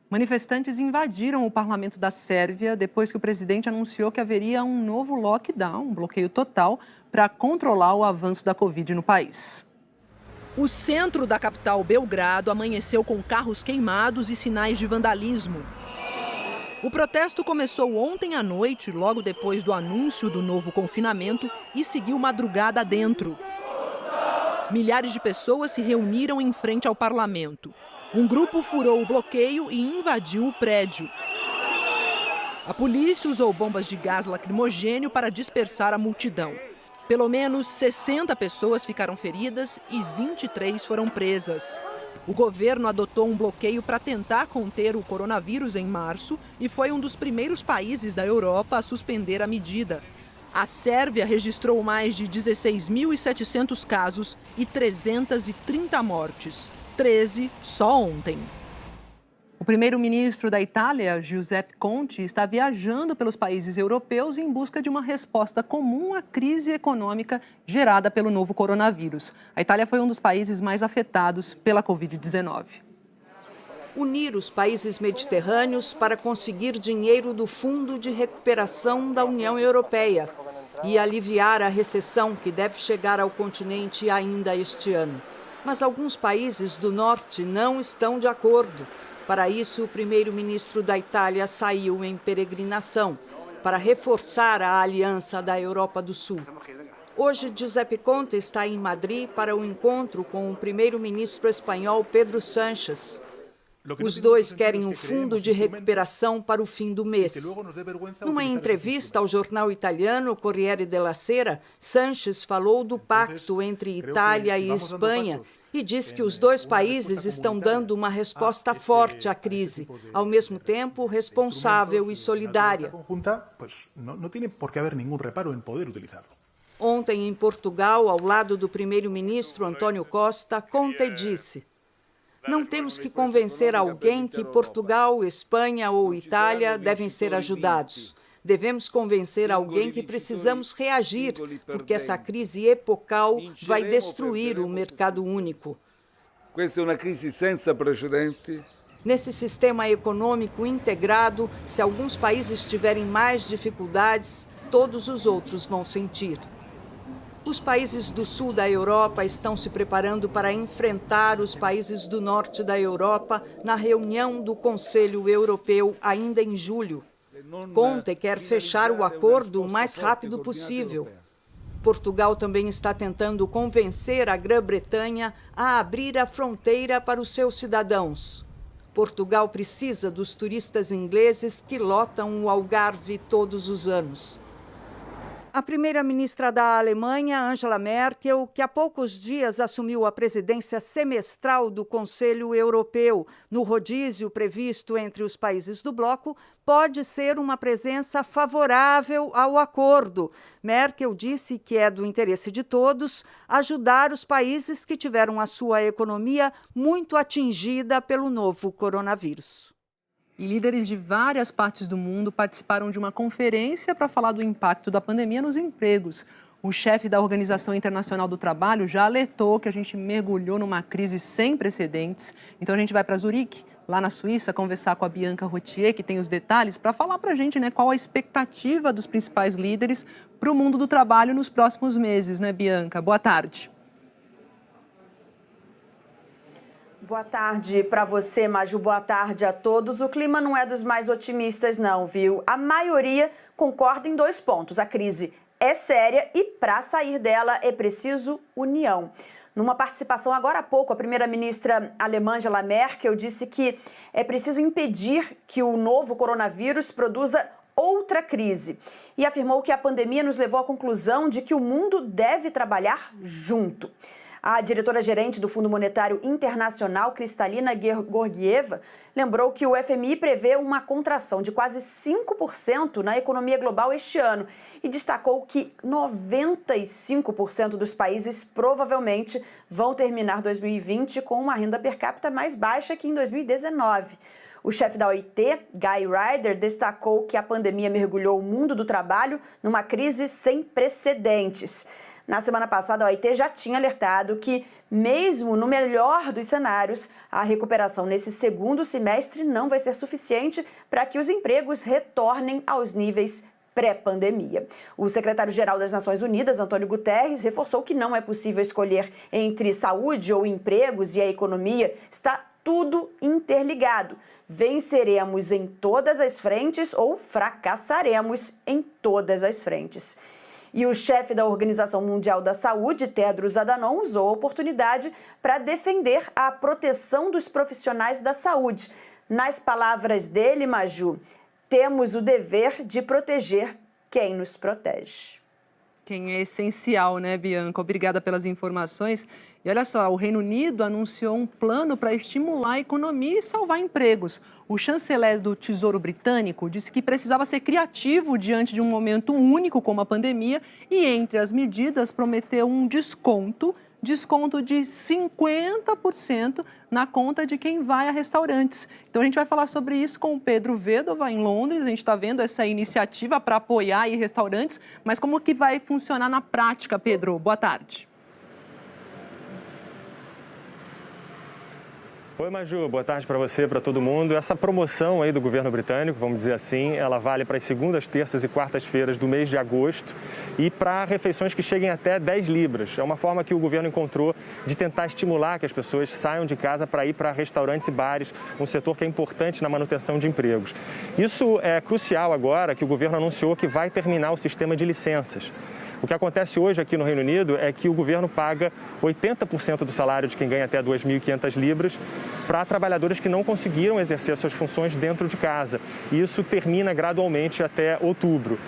[SPEAKER 1] Manifestantes invadiram o parlamento da Sérvia depois que o presidente anunciou que haveria um novo lockdown, um bloqueio total, para controlar o avanço da Covid no país. O centro da capital, Belgrado, amanheceu com carros queimados e sinais de vandalismo. O protesto começou ontem à noite, logo depois do anúncio do novo confinamento, e seguiu madrugada adentro. Milhares de pessoas se reuniram em frente ao parlamento. Um grupo furou o bloqueio e invadiu o prédio. A polícia usou bombas de gás lacrimogênio para dispersar a multidão. Pelo menos 60 pessoas ficaram feridas e 23 foram presas. O governo adotou um bloqueio para tentar conter o coronavírus em março e foi um dos primeiros países da Europa a suspender a medida. A Sérvia registrou mais de 16.700 casos e 330 mortes. 13 só ontem. O primeiro-ministro da Itália, Giuseppe Conte, está viajando pelos países europeus em busca de uma resposta comum à crise econômica gerada pelo novo coronavírus. A Itália foi um dos países mais afetados pela Covid-19.
[SPEAKER 8] Unir os países mediterrâneos para conseguir dinheiro do Fundo de Recuperação da União Europeia e aliviar a recessão que deve chegar ao continente ainda este ano. Mas alguns países do norte não estão de acordo. Para isso, o primeiro-ministro da Itália saiu em peregrinação para reforçar a aliança da Europa do Sul. Hoje, Giuseppe Conte está em Madrid para o encontro com o primeiro-ministro espanhol Pedro Sánchez. Os dois querem um fundo de recuperação para o fim do mês. Numa entrevista ao jornal italiano Corriere della Sera, Sánchez falou do pacto entre Itália e Espanha e disse que os dois países estão dando uma resposta forte à crise, ao mesmo tempo responsável e solidária. Ontem, em Portugal, ao lado do primeiro-ministro António Costa, Conte disse: não temos que convencer alguém que Portugal, Espanha ou Itália devem ser ajudados. Devemos convencer alguém que precisamos reagir, porque essa crise epocal vai destruir o mercado único.
[SPEAKER 23] Esta é uma crise sem precedentes.
[SPEAKER 8] Nesse sistema econômico integrado, se alguns países tiverem mais dificuldades, todos os outros vão sentir. Os países do sul da Europa estão se preparando para enfrentar os países do norte da Europa na reunião do Conselho Europeu ainda em julho. Conte quer fechar o acordo o mais rápido possível. Portugal também está tentando convencer a Grã-Bretanha a abrir a fronteira para os seus cidadãos. Portugal precisa dos turistas ingleses que lotam o Algarve todos os anos. A primeira-ministra da Alemanha, Angela Merkel, que há poucos dias assumiu a presidência semestral do Conselho Europeu, no rodízio previsto entre os países do bloco, pode ser uma presença favorável ao acordo. Merkel disse que é do interesse de todos ajudar os países que tiveram a sua economia muito atingida pelo novo coronavírus.
[SPEAKER 1] E líderes de várias partes do mundo participaram de uma conferência para falar do impacto da pandemia nos empregos. O chefe da Organização Internacional do Trabalho já alertou que a gente mergulhou numa crise sem precedentes. Então a gente vai para Zurique, lá na Suíça, conversar com a Bianca Rotier, que tem os detalhes, para falar para a gente, né, qual a expectativa dos principais líderes para o mundo do trabalho nos próximos meses, né, Bianca? Boa tarde.
[SPEAKER 3] Boa tarde para você, Maju. Boa tarde a todos. O clima não é dos mais otimistas, não, viu? A maioria concorda em 2 pontos. A crise é séria e, para sair dela, é preciso união. Numa participação agora há pouco, a primeira-ministra alemã Angela Merkel disse que é preciso impedir que o novo coronavírus produza outra crise. E afirmou que a pandemia nos levou à conclusão de que o mundo deve trabalhar junto. A diretora-gerente do Fundo Monetário Internacional, Kristalina Georgieva, lembrou que o FMI prevê uma contração de quase 5% na economia global este ano e destacou que 95% dos países provavelmente vão terminar 2020 com uma renda per capita mais baixa que em 2019. O chefe da OIT, Guy Ryder, destacou que a pandemia mergulhou o mundo do trabalho numa crise sem precedentes. Na semana passada, a OIT já tinha alertado que, mesmo no melhor dos cenários, a recuperação nesse segundo semestre não vai ser suficiente para que os empregos retornem aos níveis pré-pandemia. O secretário-geral das Nações Unidas, Antônio Guterres, reforçou que não é possível escolher entre saúde ou empregos e a economia. Está tudo interligado. Venceremos em todas as frentes ou fracassaremos em todas as frentes. E o chefe da Organização Mundial da Saúde, Tedros Adhanom, usou a oportunidade para defender a proteção dos profissionais da saúde. Nas palavras dele, Maju, temos o dever de proteger quem nos protege.
[SPEAKER 1] Quem é essencial, né, Bianca? Obrigada pelas informações. E olha só, o Reino Unido anunciou um plano para estimular a economia e salvar empregos. O chanceler do Tesouro Britânico disse que precisava ser criativo diante de um momento único como a pandemia e, entre as medidas, prometeu um desconto de 50% na conta de quem vai a restaurantes. Então, a gente vai falar sobre isso com o Pedro Vedova, em Londres. A gente está vendo essa iniciativa para apoiar aí restaurantes, mas como que vai funcionar na prática, Pedro? Boa tarde.
[SPEAKER 14] Oi, Maju, boa tarde para você, para todo mundo. Essa promoção aí do governo britânico, vamos dizer assim, ela vale para as segundas, terças e quartas-feiras do mês de agosto e para refeições que cheguem até 10 libras. É uma forma que o governo encontrou de tentar estimular que as pessoas saiam de casa para ir para restaurantes e bares, um setor que é importante na manutenção de empregos. Isso é crucial agora que o governo anunciou que vai terminar o sistema de licenças. O que acontece hoje aqui no Reino Unido é que o governo paga 80% do salário de quem ganha até 2.500 libras para trabalhadores que não conseguiram exercer suas funções dentro de casa. E isso termina gradualmente até outubro.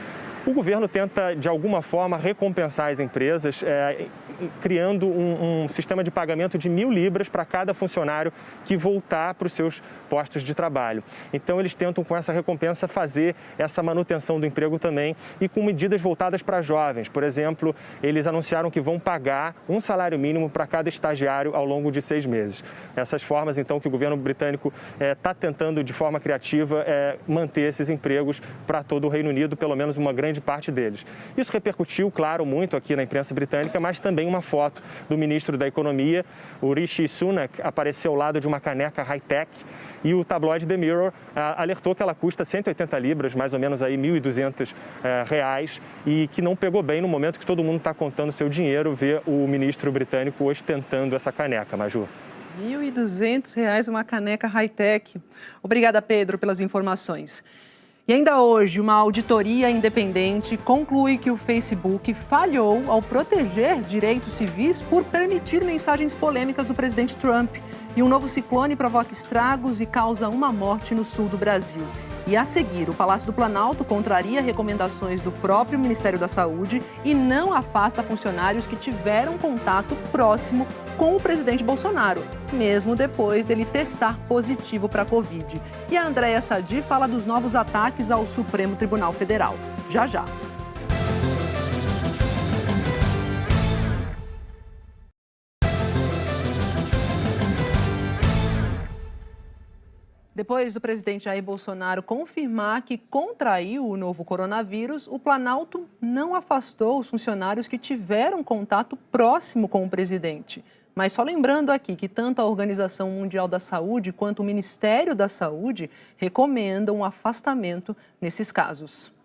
[SPEAKER 14] O governo tenta, de alguma forma, recompensar as empresas, criando um sistema de pagamento de 1.000 libras para cada funcionário que voltar para os seus postos de trabalho. Então, eles tentam, com essa recompensa, fazer essa manutenção do emprego também e com medidas voltadas para jovens. Por exemplo, eles anunciaram que vão pagar um salário mínimo para cada estagiário ao longo de 6 meses. Essas formas, então, que o governo britânico está tentando, de forma criativa, manter esses empregos para todo o Reino Unido, pelo menos uma grande parte deles. Isso repercutiu, claro, muito aqui na imprensa britânica, mas também uma foto do ministro da Economia, o Rishi Sunak, apareceu ao lado de uma caneca high-tech e o tabloide The Mirror alertou que ela custa 180 libras, mais ou menos aí 1.200 reais, e que não pegou bem no momento que todo mundo está contando seu dinheiro ver o ministro britânico ostentando essa caneca, Maju. R$
[SPEAKER 1] 1.200 uma caneca high-tech. Obrigada, Pedro, pelas informações. E ainda hoje, uma auditoria independente conclui que o Facebook falhou ao proteger direitos civis por permitir mensagens polêmicas do presidente Trump. E um novo ciclone provoca estragos e causa uma morte no sul do Brasil. E a seguir, o Palácio do Planalto contraria recomendações do próprio Ministério da Saúde e não afasta funcionários que tiveram contato próximo com o presidente Bolsonaro, mesmo depois dele testar positivo para a Covid. E a Andréia Sadi fala dos novos ataques ao Supremo Tribunal Federal. Já, já. Depois do presidente Jair Bolsonaro confirmar que contraiu o novo coronavírus, o Planalto não afastou os funcionários que tiveram contato próximo com o presidente. Mas só lembrando aqui que tanto a Organização Mundial da Saúde quanto o Ministério da Saúde recomendam um afastamento nesses casos.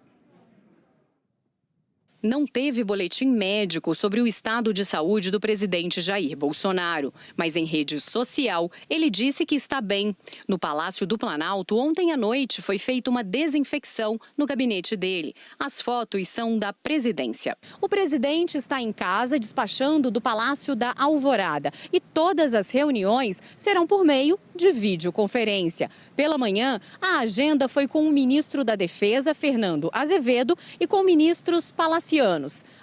[SPEAKER 9] Não teve boletim médico sobre o estado de saúde do presidente Jair Bolsonaro, mas em rede social ele disse que está bem. No Palácio do Planalto, ontem à noite, foi feita uma desinfecção no gabinete dele. As fotos são da presidência. O presidente está em casa despachando do Palácio da Alvorada e todas as reuniões serão por meio de videoconferência. Pela manhã, a agenda foi com o ministro da Defesa, Fernando Azevedo, e com ministros palacianos.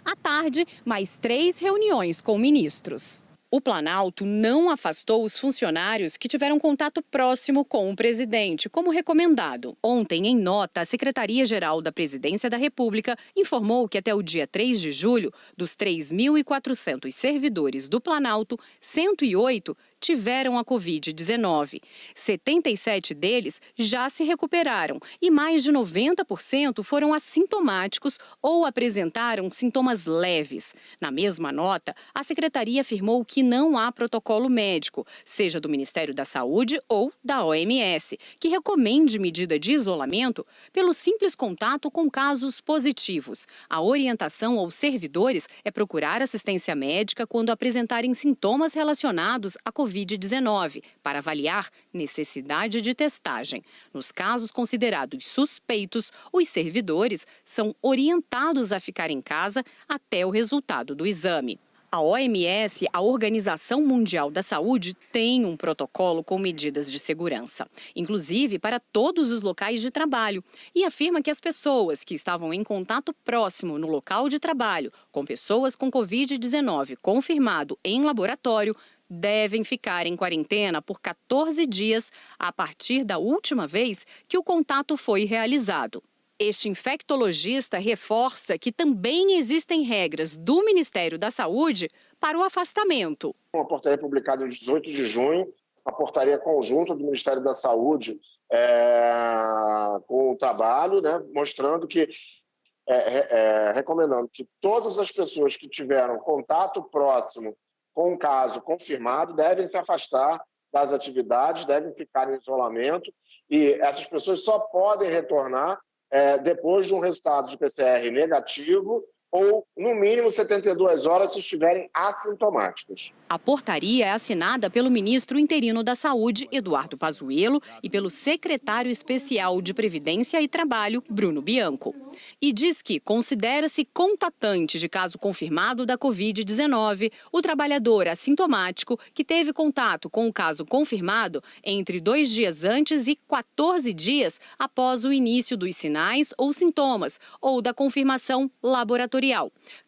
[SPEAKER 9] À tarde, mais 3 reuniões com ministros. O Planalto não afastou os funcionários que tiveram contato próximo com o presidente, como recomendado. Ontem, em nota, a Secretaria-Geral da Presidência da República informou que até o dia 3 de julho, dos 3.400 servidores do Planalto, 108 tiveram a Covid-19. 77 deles já se recuperaram e mais de 90% foram assintomáticos ou apresentaram sintomas leves. Na mesma nota, a secretaria afirmou que não há protocolo médico, seja do Ministério da Saúde ou da OMS, que recomende medida de isolamento pelo simples contato com casos positivos. A orientação aos servidores é procurar assistência médica quando apresentarem sintomas relacionados à Covid-19, para avaliar necessidade de testagem. Nos casos considerados suspeitos, os servidores são orientados a ficar em casa até o resultado do exame. A OMS, a Organização Mundial da Saúde, tem um protocolo com medidas de segurança, inclusive para todos os locais de trabalho, e afirma que as pessoas que estavam em contato próximo no local de trabalho com pessoas com Covid-19 confirmado em laboratório devem ficar em quarentena por 14 dias a partir da última vez que o contato foi realizado. Este infectologista reforça que também existem regras do Ministério da Saúde para o afastamento.
[SPEAKER 11] Uma portaria publicada em 18 de junho, a portaria conjunta do Ministério da Saúde com o trabalho, mostrando que, recomendando que todas as pessoas que tiveram contato próximo com um caso confirmado devem se afastar das atividades, devem ficar em isolamento e essas pessoas só podem retornar depois de um resultado de PCR negativo ou, no mínimo, 72 horas se estiverem assintomáticos.
[SPEAKER 9] A portaria é assinada pelo ministro interino da Saúde, Eduardo Pazuello, e pelo secretário especial de Previdência e Trabalho, Bruno Bianco. E diz que considera-se contatante de caso confirmado da Covid-19 o trabalhador assintomático que teve contato com o caso confirmado entre 2 dias antes e 14 dias após o início dos sinais ou sintomas ou da confirmação laboratorial.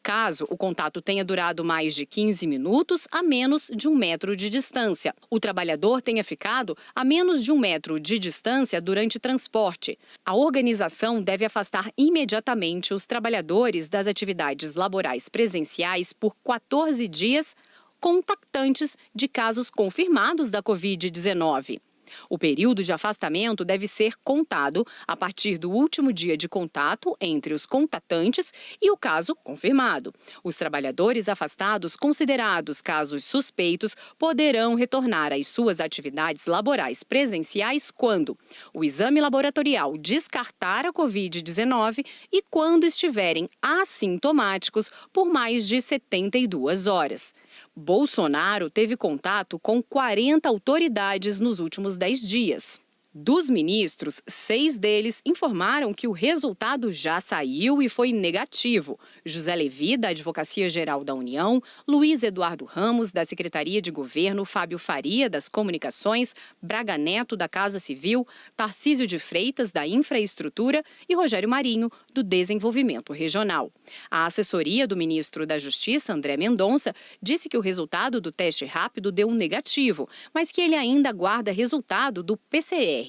[SPEAKER 9] Caso o contato tenha durado mais de 15 minutos a menos de 1 metro de distância. O trabalhador tenha ficado a menos de 1 metro de distância durante transporte. A organização deve afastar imediatamente os trabalhadores das atividades laborais presenciais por 14 dias, contactantes de casos confirmados da Covid-19. O período de afastamento deve ser contado a partir do último dia de contato entre os contatantes e o caso confirmado. Os trabalhadores afastados considerados casos suspeitos poderão retornar às suas atividades laborais presenciais quando o exame laboratorial descartar a Covid-19 e quando estiverem assintomáticos por mais de 72 horas. Bolsonaro teve contato com 40 autoridades nos últimos 10 dias. Dos ministros, 6 deles informaram que o resultado já saiu e foi negativo. José Levi, da Advocacia Geral da União, Luiz Eduardo Ramos, da Secretaria de Governo, Fábio Faria, das Comunicações, Braga Neto, da Casa Civil, Tarcísio de Freitas, da Infraestrutura e Rogério Marinho, do Desenvolvimento Regional. A assessoria do ministro da Justiça, André Mendonça, disse que o resultado do teste rápido deu um negativo, mas que ele ainda aguarda resultado do PCR.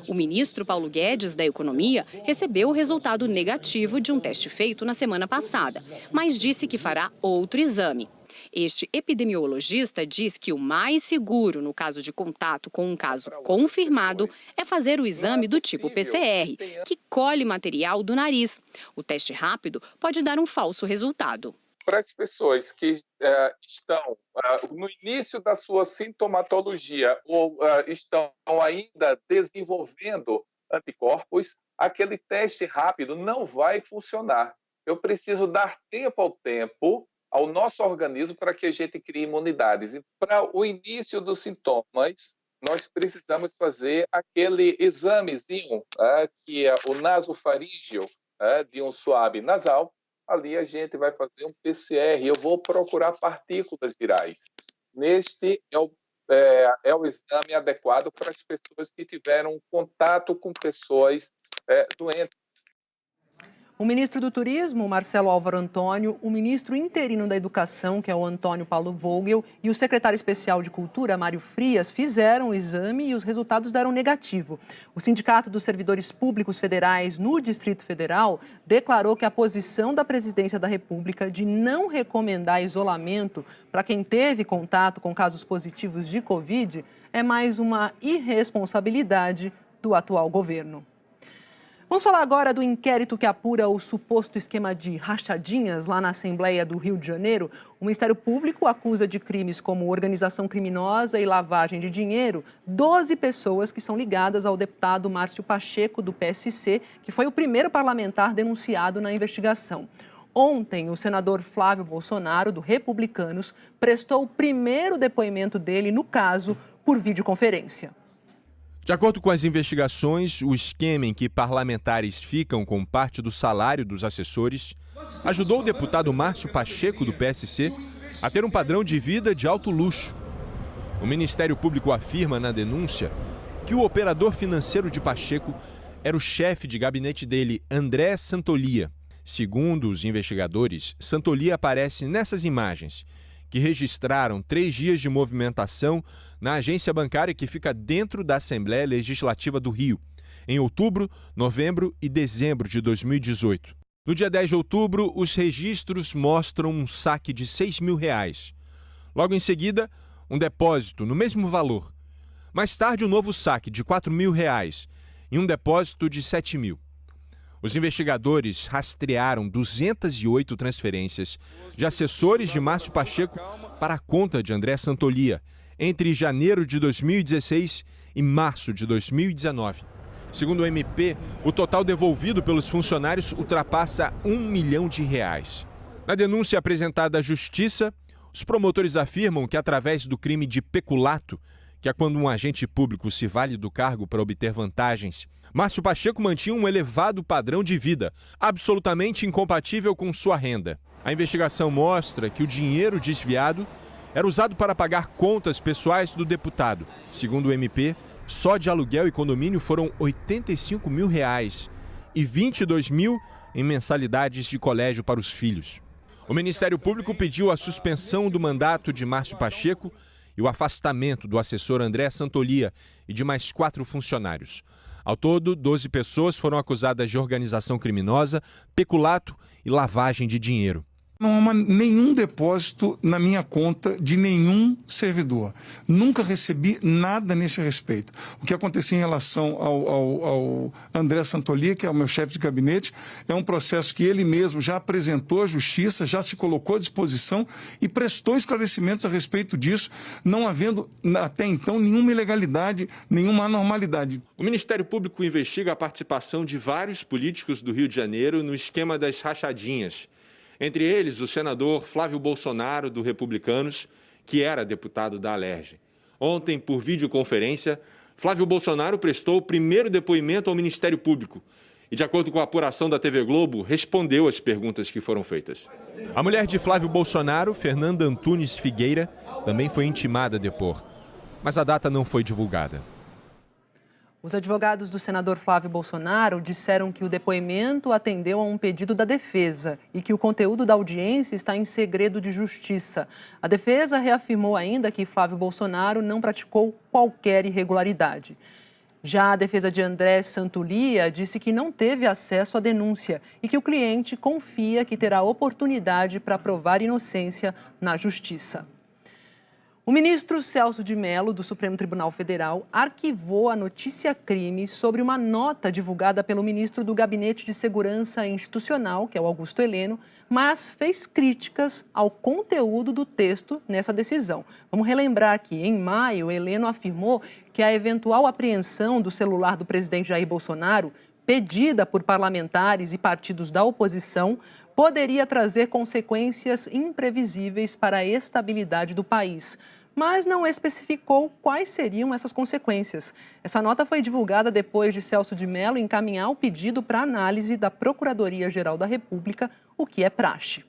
[SPEAKER 9] O ministro Paulo Guedes, da Economia, recebeu o resultado negativo de um teste feito na semana passada, mas disse que fará outro exame. Este epidemiologista diz que o mais seguro no caso de contato com um caso confirmado é fazer o exame do tipo PCR, que colhe material do nariz. O teste rápido pode dar um falso resultado.
[SPEAKER 10] Para as pessoas que estão no início da sua sintomatologia ou estão ainda desenvolvendo anticorpos, aquele teste rápido não vai funcionar. Eu preciso dar tempo ao tempo ao nosso organismo para que a gente crie imunidades. E para o início dos sintomas, nós precisamos fazer aquele examezinho, que é o nasofaríngeo, de um suave nasal. Ali a gente vai fazer um PCR, eu vou procurar partículas virais. Neste é o exame adequado para as pessoas que tiveram contato com pessoas doentes.
[SPEAKER 1] O ministro do Turismo, Marcelo Álvaro Antônio, o ministro interino da Educação, que é o Antônio Paulo Vogel, e o secretário especial de Cultura, Mário Frias, fizeram o exame e os resultados deram negativo. O Sindicato dos Servidores Públicos Federais no Distrito Federal declarou que a posição da Presidência da República de não recomendar isolamento para quem teve contato com casos positivos de Covid é mais uma irresponsabilidade do atual governo. Vamos falar agora do inquérito que apura o suposto esquema de rachadinhas lá na Assembleia do Rio de Janeiro. O Ministério Público acusa de crimes como organização criminosa e lavagem de dinheiro 12 pessoas que são ligadas ao deputado Márcio Pacheco, do PSC, que foi o primeiro parlamentar denunciado na investigação. Ontem, o senador Flávio Bolsonaro, do Republicanos, prestou o primeiro depoimento dele no caso por videoconferência.
[SPEAKER 12] De acordo com as investigações, o esquema em que parlamentares ficam com parte do salário dos assessores ajudou o deputado Márcio Pacheco, do PSC, a ter um padrão de vida de alto luxo. O Ministério Público afirma na denúncia que o operador financeiro de Pacheco era o chefe de gabinete dele, André Santolia. Segundo os investigadores, Santolia aparece nessas imagens, que registraram 3 dias de movimentação na agência bancária que fica dentro da Assembleia Legislativa do Rio, em outubro, novembro e dezembro de 2018. No dia 10 de outubro, os registros mostram um saque de R$6 mil. Logo em seguida, um depósito no mesmo valor. Mais tarde, um novo saque de R$4 mil e um depósito de R$7 mil. Os investigadores rastrearam 208 transferências de assessores de Márcio Pacheco para a conta de André Santolia entre janeiro de 2016 e março de 2019. Segundo o MP, o total devolvido pelos funcionários ultrapassa R$1 milhão. Na denúncia apresentada à Justiça, os promotores afirmam que através do crime de peculato, que é quando um agente público se vale do cargo para obter vantagens, Márcio Pacheco mantinha um elevado padrão de vida, absolutamente incompatível com sua renda. A investigação mostra que o dinheiro desviado era usado para pagar contas pessoais do deputado. Segundo o MP, só de aluguel e condomínio foram R$85 mil e 22 mil em mensalidades de colégio para os filhos. O Ministério Público pediu a suspensão do mandato de Márcio Pacheco e o afastamento do assessor André Santolia e de mais 4 funcionários. Ao todo, 12 pessoas foram acusadas de organização criminosa, peculato e lavagem de dinheiro.
[SPEAKER 13] Não há nenhum depósito na minha conta de nenhum servidor. Nunca recebi nada nesse respeito. O que aconteceu em relação ao André Santolia, que é o meu chefe de gabinete, é um processo que ele mesmo já apresentou à Justiça, já se colocou à disposição e prestou esclarecimentos a respeito disso, não havendo até então nenhuma ilegalidade, nenhuma anormalidade.
[SPEAKER 12] O Ministério Público investiga a participação de vários políticos do Rio de Janeiro no esquema das rachadinhas. Entre eles, o senador Flávio Bolsonaro, do Republicanos, que era deputado da Alerj. Ontem, por videoconferência, Flávio Bolsonaro prestou o primeiro depoimento ao Ministério Público e, de acordo com a apuração da TV Globo, respondeu às perguntas que foram feitas. A mulher de Flávio Bolsonaro, Fernanda Antunes Figueira, também foi intimada a depor, mas a data não foi divulgada.
[SPEAKER 1] Os advogados do senador Flávio Bolsonaro disseram que o depoimento atendeu a um pedido da defesa e que o conteúdo da audiência está em segredo de justiça. A defesa reafirmou ainda que Flávio Bolsonaro não praticou qualquer irregularidade. Já a defesa de André Santolia disse que não teve acesso à denúncia e que o cliente confia que terá oportunidade para provar inocência na justiça. O ministro Celso de Mello, do Supremo Tribunal Federal, arquivou a notícia-crime sobre uma nota divulgada pelo ministro do Gabinete de Segurança Institucional, que é o Augusto Heleno, mas fez críticas ao conteúdo do texto nessa decisão. Vamos relembrar que, em maio, Heleno afirmou que a eventual apreensão do celular do presidente Jair Bolsonaro, pedida por parlamentares e partidos da oposição, poderia trazer consequências imprevisíveis para a estabilidade do país, mas não especificou quais seriam essas consequências. Essa nota foi divulgada depois de Celso de Mello encaminhar o pedido para análise da Procuradoria-Geral da República, o que é praxe.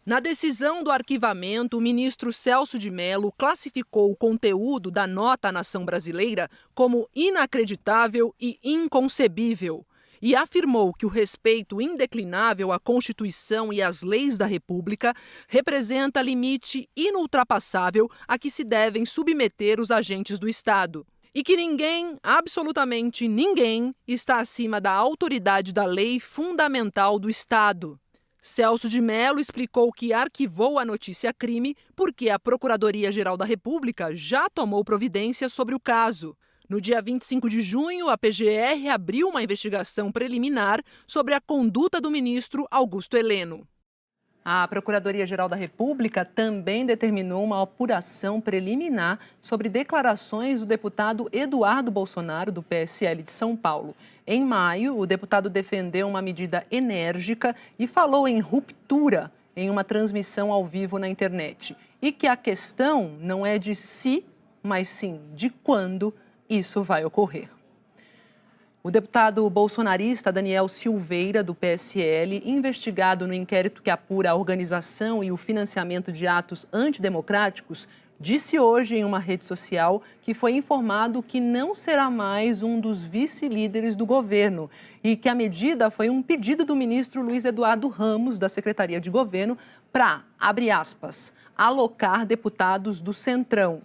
[SPEAKER 1] Na decisão do arquivamento, o ministro Celso de Mello classificou o conteúdo da nota à nação brasileira como inacreditável e inconcebível e afirmou que o respeito indeclinável à Constituição e às leis da República representa limite inultrapassável a que se devem submeter os agentes do Estado. E que ninguém, absolutamente ninguém, está acima da autoridade da lei fundamental do Estado. Celso de Mello explicou que arquivou a notícia-crime porque a Procuradoria-Geral da República já tomou providência sobre o caso. No dia 25 de junho, a PGR abriu uma investigação preliminar sobre a conduta do ministro Augusto Heleno. A Procuradoria-Geral da República também determinou uma apuração preliminar sobre declarações do deputado Eduardo Bolsonaro, do PSL de São Paulo. Em maio, o deputado defendeu uma medida enérgica e falou em ruptura em uma transmissão ao vivo na internet. E que a questão não é de se, mas sim de quando isso vai ocorrer. O deputado bolsonarista Daniel Silveira, do PSL, investigado no inquérito que apura a organização e o financiamento de atos antidemocráticos, disse hoje em uma rede social que foi informado que não será mais um dos vice-líderes do governo e que a medida foi um pedido do ministro Luiz Eduardo Ramos, da Secretaria de Governo, para, abre aspas, alocar deputados do Centrão,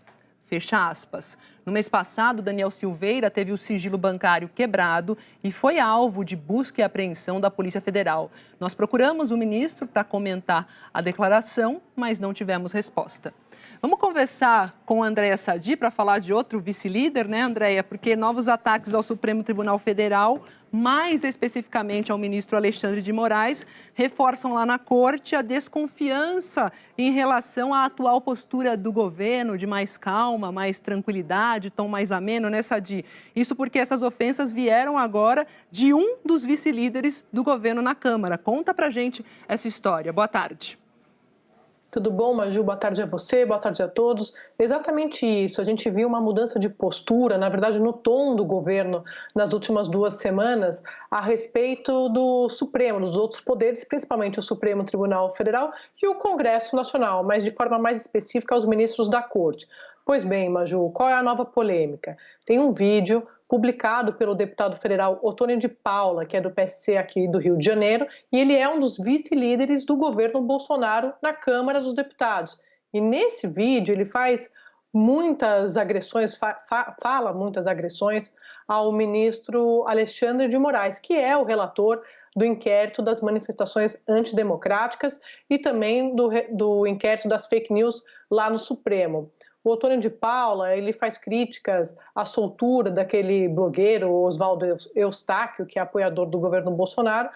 [SPEAKER 1] fecha aspas. No mês passado, Daniel Silveira teve o sigilo bancário quebrado e foi alvo de busca e apreensão da Polícia Federal. Nós procuramos o ministro para comentar a declaração, mas não tivemos resposta. Vamos conversar com a Andréia Sadi para falar de outro vice-líder, né, Andréia? Porque novos ataques ao Supremo Tribunal Federal, mais especificamente ao ministro Alexandre de Moraes, reforçam lá na corte a desconfiança em relação à atual postura do governo de mais calma, mais tranquilidade, tom mais ameno, né, Sadi? Isso porque essas ofensas vieram agora de um dos vice-líderes do governo na Câmara. Conta pra gente essa história. Boa tarde.
[SPEAKER 6] Tudo bom, Maju? Boa tarde a você, boa tarde a todos. Exatamente isso, a gente viu uma mudança de postura, na verdade no tom do governo nas últimas 2 semanas a respeito do Supremo, dos outros poderes, principalmente o Supremo Tribunal Federal e o Congresso Nacional, mas de forma mais específica aos ministros da Corte. Pois bem, Maju, qual é a nova polêmica? Tem um vídeo publicado pelo deputado federal Otônio de Paula, que é do PSC aqui do Rio de Janeiro, e ele é um dos vice-líderes do governo Bolsonaro na Câmara dos Deputados. E nesse vídeo ele faz muitas agressões, fala muitas agressões ao ministro Alexandre de Moraes, que é o relator do inquérito das manifestações antidemocráticas e também do inquérito das fake news lá no Supremo. O Otônio de Paula, ele faz críticas à soltura daquele blogueiro Oswaldo Eustáquio, que é apoiador do governo Bolsonaro,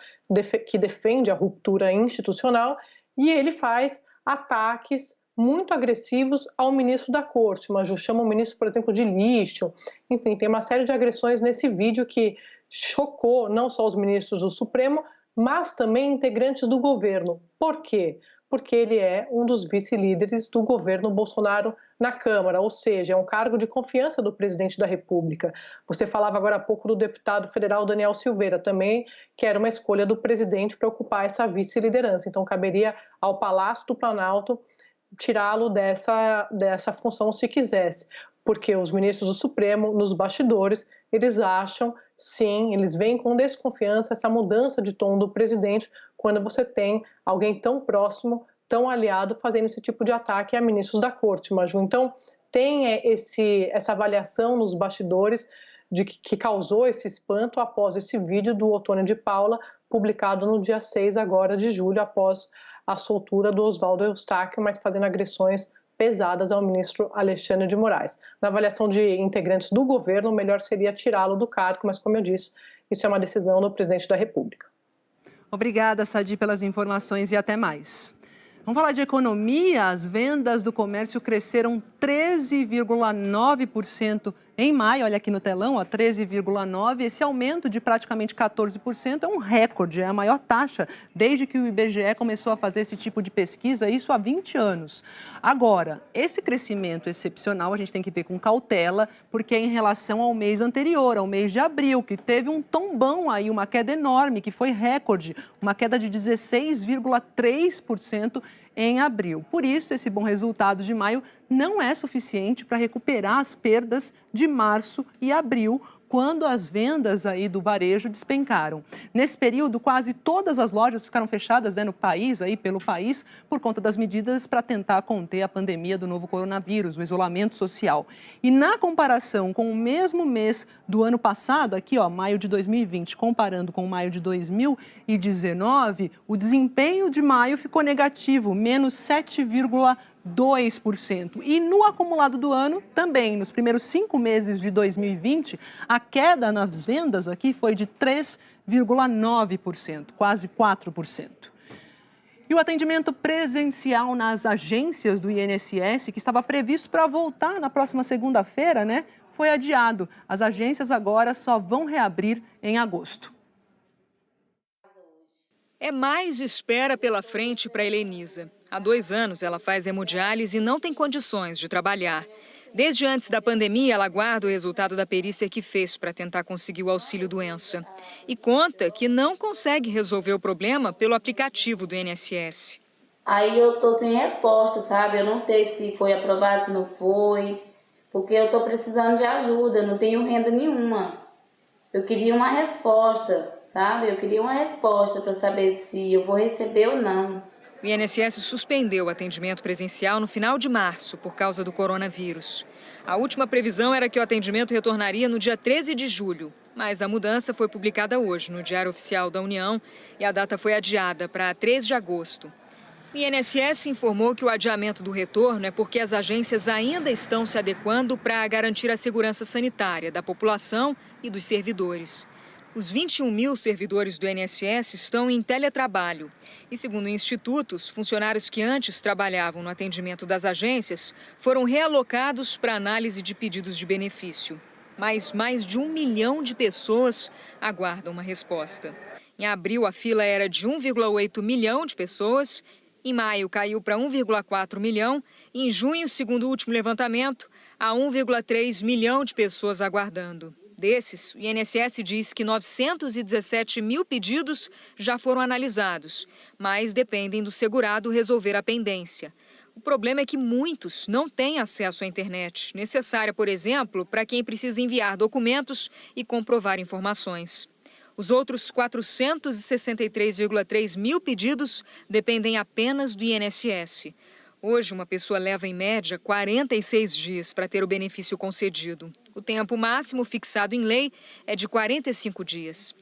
[SPEAKER 6] que defende a ruptura institucional, e ele faz ataques muito agressivos ao ministro da Corte. Maju chama o ministro, por exemplo, de lixo. Enfim, tem uma série de agressões nesse vídeo que chocou não só os ministros do Supremo, mas também integrantes do governo. Por quê? porque ele é um dos vice-líderes do governo Bolsonaro na Câmara, ou seja, é um cargo de confiança do presidente da República. Você falava agora há pouco do deputado federal Daniel Silveira, também, que era uma escolha do presidente para ocupar essa vice-liderança. Então, caberia ao Palácio do Planalto tirá-lo dessa função se quisesse, porque os ministros do Supremo, nos bastidores, eles acham, sim, eles veem com desconfiança essa mudança de tom do presidente quando você tem alguém tão próximo, tão aliado, fazendo esse tipo de ataque a ministros da corte, Maju. Então, tem essa avaliação nos bastidores de que causou esse espanto após esse vídeo do Ottônio de Paula, publicado no dia 6 agora de julho, após a soltura do Oswaldo Eustáquio, mas fazendo agressões pesadas ao ministro Alexandre de Moraes. Na avaliação de integrantes do governo, o melhor seria tirá-lo do cargo, mas, como eu disse, isso é uma decisão do presidente da República.
[SPEAKER 1] Obrigada, Sadi, pelas informações e até mais. Vamos falar de economia. As vendas do comércio cresceram 13,9% em maio. Olha aqui no telão, 13,9%. Esse aumento de praticamente 14% é um recorde, é a maior taxa desde que o IBGE começou a fazer esse tipo de pesquisa, isso há 20 anos. Agora, esse crescimento excepcional a gente tem que ver com cautela, porque é em relação ao mês anterior, ao mês de abril, que teve um tombão aí, uma queda enorme, que foi recorde, uma queda de 16,3% em abril. Por isso, esse bom resultado de maio não é suficiente para recuperar as perdas de março e abril, quando as vendas aí do varejo despencaram. Nesse período, quase todas as lojas ficaram fechadas, no país, pelo país, por conta das medidas para tentar conter a pandemia do novo coronavírus, o isolamento social. E na comparação com o mesmo mês do ano passado, aqui, maio de 2020, comparando com maio de 2019, o desempenho de maio ficou negativo, menos 7,2%. E no acumulado do ano, também, nos primeiros 5 meses de 2020, a queda nas vendas aqui foi de 3,9%, quase 4%. E o atendimento presencial nas agências do INSS, que estava previsto para voltar na próxima segunda-feira, foi adiado. As agências agora só vão reabrir em agosto.
[SPEAKER 15] É mais espera pela frente para Helenisa. Há 2 anos ela faz hemodiálise e não tem condições de trabalhar. Desde antes da pandemia, ela aguarda o resultado da perícia que fez para tentar conseguir o auxílio-doença. E conta que não consegue resolver o problema pelo aplicativo do INSS.
[SPEAKER 16] Aí eu tô sem resposta, sabe? Eu não sei se foi aprovado, se não foi, porque eu tô precisando de ajuda, eu não tenho renda nenhuma. Eu queria uma resposta, sabe? Eu queria uma resposta para saber se eu vou receber ou não.
[SPEAKER 15] O INSS suspendeu o atendimento presencial no final de março por causa do coronavírus. A última previsão era que o atendimento retornaria no dia 13 de julho, mas a mudança foi publicada hoje no Diário Oficial da União e a data foi adiada para 3 de agosto. O INSS informou que o adiamento do retorno é porque as agências ainda estão se adequando para garantir a segurança sanitária da população e dos servidores. Os 21 mil servidores do INSS estão em teletrabalho. E, segundo institutos, funcionários que antes trabalhavam no atendimento das agências foram realocados para análise de pedidos de benefício. Mas mais de 1 milhão de pessoas aguardam uma resposta. Em abril, a fila era de 1,8 milhão de pessoas. Em maio, caiu para 1,4 milhão. E em junho, segundo o último levantamento, há 1,3 milhão de pessoas aguardando. Desses, o INSS diz que 917 mil pedidos já foram analisados, mas dependem do segurado resolver a pendência. O problema é que muitos não têm acesso à internet, necessária, por exemplo, para quem precisa enviar documentos e comprovar informações. Os outros 463,3 mil pedidos dependem apenas do INSS. Hoje, uma pessoa leva, em média, 46 dias para ter o benefício concedido. O tempo máximo fixado em lei é de 45 dias.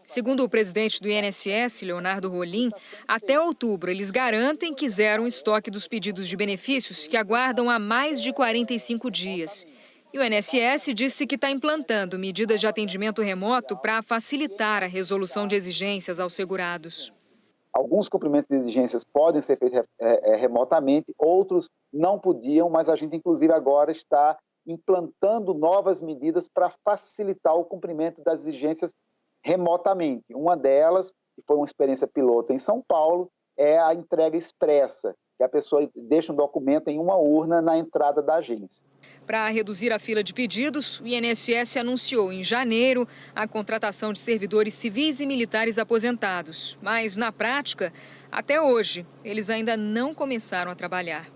[SPEAKER 15] Segundo o presidente do INSS, Leonardo Rolim, até outubro eles garantem que zeram o estoque dos pedidos de benefícios que aguardam há mais de 45 dias. E o INSS disse que está implantando medidas de atendimento remoto para facilitar a resolução de exigências aos segurados.
[SPEAKER 17] Alguns cumprimentos de exigências podem ser feitos remotamente, outros não podiam, mas a gente, inclusive, agora está implantando novas medidas para facilitar o cumprimento das exigências remotamente. Uma delas, que foi uma experiência piloto em São Paulo, é a entrega expressa, que a pessoa deixa um documento em uma urna na entrada da agência.
[SPEAKER 15] Para reduzir a fila de pedidos, o INSS anunciou em janeiro a contratação de servidores civis e militares aposentados. Mas, na prática, até hoje, eles ainda não começaram a trabalhar.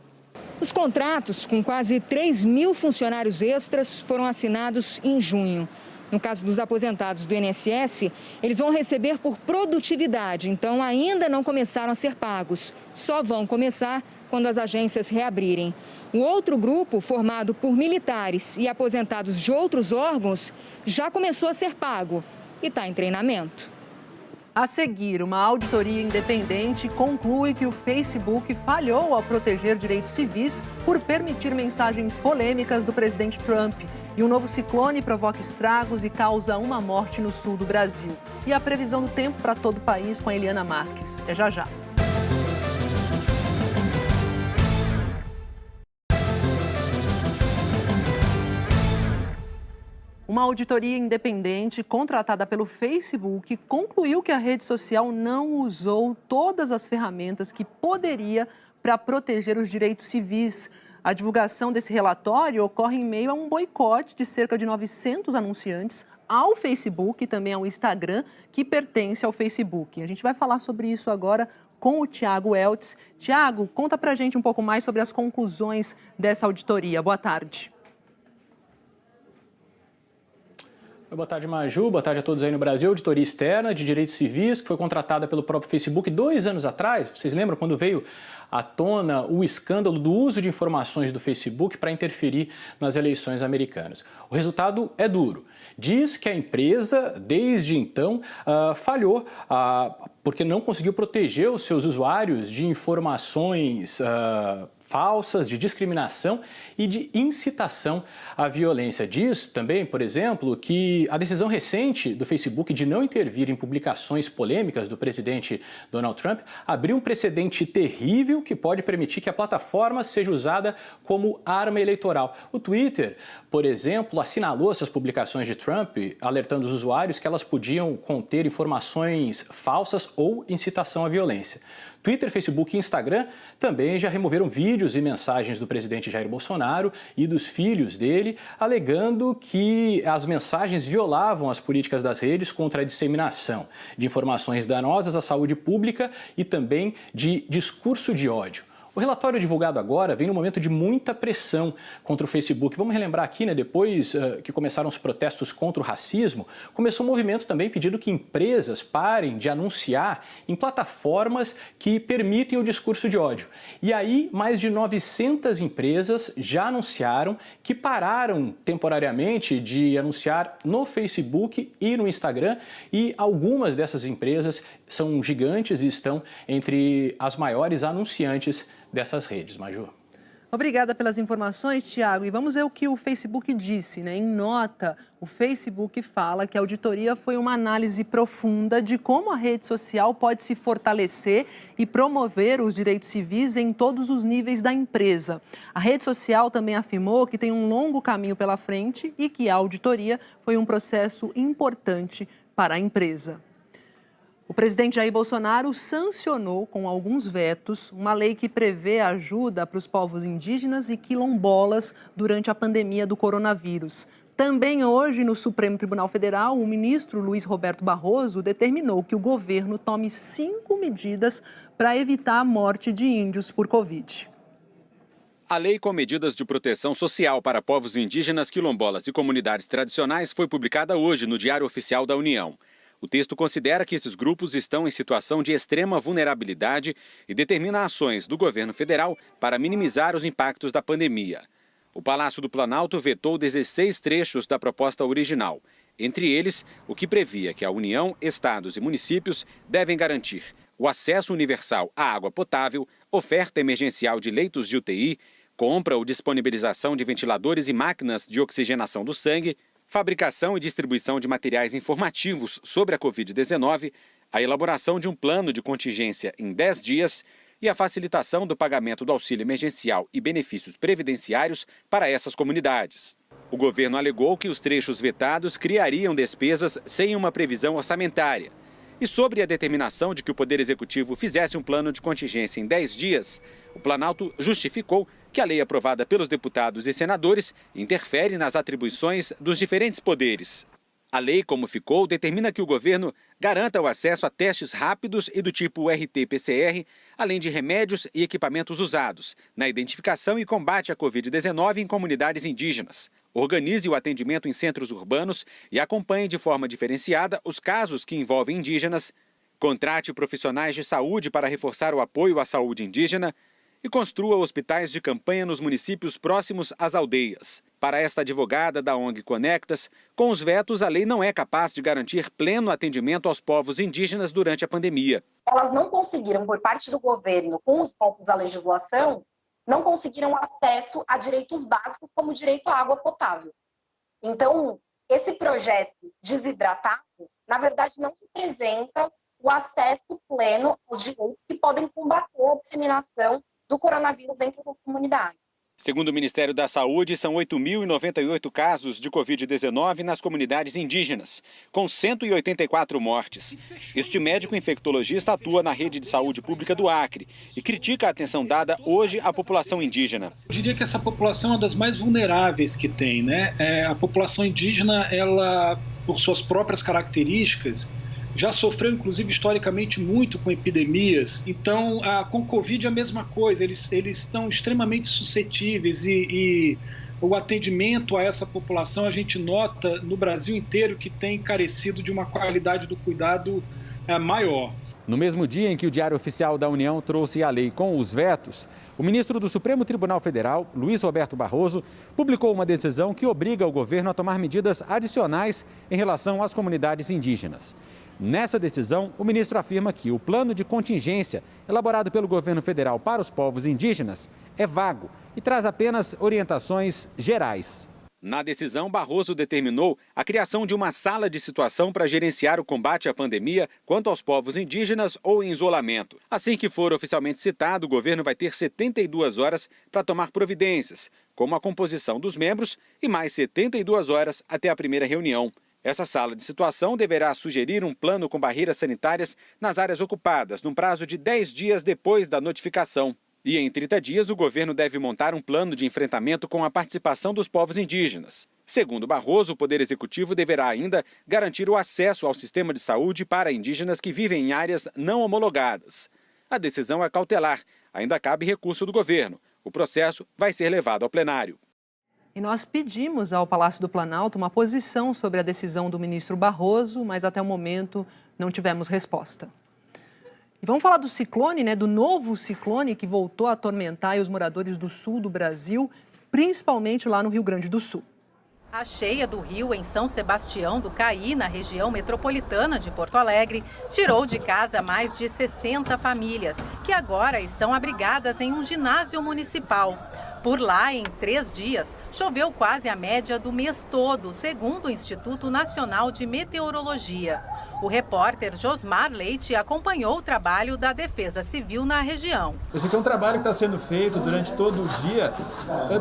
[SPEAKER 15] Os contratos com quase 3 mil funcionários extras foram assinados em junho. No caso dos aposentados do INSS, eles vão receber por produtividade, então ainda não começaram a ser pagos. Só vão começar quando as agências reabrirem. O outro grupo, formado por militares e aposentados de outros órgãos, já começou a ser pago e está em treinamento.
[SPEAKER 1] A seguir, uma auditoria independente conclui que o Facebook falhou ao proteger direitos civis por permitir mensagens polêmicas do presidente Trump. E um novo ciclone provoca estragos e causa uma morte no sul do Brasil. E a previsão do tempo para todo o país com a Eliana Marques. É já já. Uma auditoria independente contratada pelo Facebook concluiu que a rede social não usou todas as ferramentas que poderia para proteger os direitos civis. A divulgação desse relatório ocorre em meio a um boicote de cerca de 900 anunciantes ao Facebook e também ao Instagram, que pertence ao Facebook. A gente vai falar sobre isso agora com o Tiago Eltz. Tiago, conta pra gente um pouco mais sobre as conclusões dessa auditoria. Boa tarde.
[SPEAKER 18] Boa tarde, Maju. Boa tarde a todos aí no Brasil. Auditoria externa de direitos civis, que foi contratada pelo próprio Facebook 2 anos atrás. Vocês lembram quando veio à tona o escândalo do uso de informações do Facebook para interferir nas eleições americanas? O resultado é duro. Diz que a empresa, desde então, falhou porque não conseguiu proteger os seus usuários de informações falsas, de discriminação e de incitação à violência. Diz também, por exemplo, que a decisão recente do Facebook de não intervir em publicações polêmicas do presidente Donald Trump abriu um precedente terrível que pode permitir que a plataforma seja usada como arma eleitoral. O Twitter, por exemplo, assinalou essas publicações de Trump, alertando os usuários que elas podiam conter informações falsas ou incitação à violência. Twitter, Facebook e Instagram também já removeram vídeos e mensagens do presidente Jair Bolsonaro e dos filhos dele, alegando que as mensagens violavam as políticas das redes contra a disseminação de informações danosas à saúde pública e também de discurso de ódio. O relatório divulgado agora vem num momento de muita pressão contra o Facebook. Vamos relembrar aqui, depois que começaram os protestos contra o racismo, começou um movimento também pedindo que empresas parem de anunciar em plataformas que permitem o discurso de ódio. E aí, mais de 900 empresas já anunciaram que pararam temporariamente de anunciar no Facebook e no Instagram, e algumas dessas empresas são gigantes e estão entre as maiores anunciantes dessas redes, Maju.
[SPEAKER 1] Obrigada pelas informações, Tiago. E vamos ver o que o Facebook disse, Em nota, o Facebook fala que a auditoria foi uma análise profunda de como a rede social pode se fortalecer e promover os direitos civis em todos os níveis da empresa. A rede social também afirmou que tem um longo caminho pela frente e que a auditoria foi um processo importante para a empresa. O presidente Jair Bolsonaro sancionou com alguns vetos uma lei que prevê ajuda para os povos indígenas e quilombolas durante a pandemia do coronavírus. Também hoje, no Supremo Tribunal Federal, o ministro Luiz Roberto Barroso determinou que o governo tome 5 medidas para evitar a morte de índios por Covid.
[SPEAKER 19] A lei com medidas de proteção social para povos indígenas, quilombolas e comunidades tradicionais foi publicada hoje no Diário Oficial da União. O texto considera que esses grupos estão em situação de extrema vulnerabilidade e determina ações do governo federal para minimizar os impactos da pandemia. O Palácio do Planalto vetou 16 trechos da proposta original, entre eles o que previa que a União, estados e municípios devem garantir o acesso universal à água potável, oferta emergencial de leitos de UTI, compra ou disponibilização de ventiladores e máquinas de oxigenação do sangue, fabricação e distribuição de materiais informativos sobre a Covid-19, a elaboração de um plano de contingência em 10 dias e a facilitação do pagamento do auxílio emergencial e benefícios previdenciários para essas comunidades. O governo alegou que os trechos vetados criariam despesas sem uma previsão orçamentária E sobre a determinação de que o Poder Executivo fizesse um plano de contingência em 10 dias, o Planalto justificou que a lei aprovada pelos deputados e senadores interfere nas atribuições dos diferentes poderes. A lei, como ficou, determina que o governo garanta o acesso a testes rápidos e do tipo RT-PCR, além de remédios e equipamentos usados, na identificação e combate à Covid-19 em comunidades indígenas. Organize o atendimento em centros urbanos e acompanhe de forma diferenciada os casos que envolvem indígenas, contrate profissionais de saúde para reforçar o apoio à saúde indígena e construa hospitais de campanha nos municípios próximos às aldeias. Para esta advogada da ONG Conectas, com os vetos, a lei não é capaz de garantir pleno atendimento aos povos indígenas durante a pandemia.
[SPEAKER 2] Elas não conseguiram, por parte do governo, com os pontos da legislação, não conseguiram acesso a direitos básicos, como o direito à água potável. Então, esse projeto desidratado, na verdade, não representa o acesso pleno aos direitos que podem combater a disseminação do coronavírus dentro da comunidade.
[SPEAKER 19] Segundo o Ministério da Saúde, são 8.098 casos de Covid-19 nas comunidades indígenas, com 184 mortes. Este médico infectologista atua na rede de saúde pública do Acre e critica a atenção dada hoje à população indígena.
[SPEAKER 20] Eu diria que essa população é uma das mais vulneráveis que tem, né? A população indígena, ela, por suas próprias características, já sofreu, inclusive, historicamente muito com epidemias. Então, com Covid é a mesma coisa, eles estão extremamente suscetíveis e o atendimento a essa população, a gente nota no Brasil inteiro que tem carecido de uma qualidade do cuidado maior.
[SPEAKER 14] No mesmo dia em que o Diário Oficial da União trouxe a lei com os vetos, o ministro do Supremo Tribunal Federal, Luiz Roberto Barroso, publicou uma decisão que obriga o governo a tomar medidas adicionais em relação às comunidades indígenas. Nessa decisão, o ministro afirma que o plano de contingência elaborado pelo governo federal para os povos indígenas é vago e traz apenas orientações gerais.
[SPEAKER 19] Na decisão, Barroso determinou a criação de uma sala de situação para gerenciar o combate à pandemia quanto aos povos indígenas ou em isolamento. Assim que for oficialmente citado, o governo vai ter 72 horas para tomar providências, como a composição dos membros e mais 72 horas até a primeira reunião. Essa sala de situação deverá sugerir um plano com barreiras sanitárias nas áreas ocupadas, num prazo de 10 dias depois da notificação. E em 30 dias, o governo deve montar um plano de enfrentamento com a participação dos povos indígenas. Segundo Barroso, o Poder Executivo deverá ainda garantir o acesso ao sistema de saúde para indígenas que vivem em áreas não homologadas. A decisão é cautelar. Ainda cabe recurso do governo. O processo vai ser levado ao plenário.
[SPEAKER 1] E nós pedimos ao Palácio do Planalto uma posição sobre a decisão do ministro Barroso, mas até o momento não tivemos resposta. E vamos falar do ciclone, do novo ciclone que voltou a atormentar os moradores do sul do Brasil, principalmente lá no Rio Grande do Sul.
[SPEAKER 22] A cheia do rio em São Sebastião do Caí, na região metropolitana de Porto Alegre, tirou de casa mais de 60 famílias, que agora estão abrigadas em um ginásio municipal. Por lá, em 3 dias, choveu quase a média do mês todo, segundo o Instituto Nacional de Meteorologia. O repórter Josmar Leite acompanhou o trabalho da Defesa Civil na região.
[SPEAKER 24] Esse aqui é um trabalho que está sendo feito durante todo o dia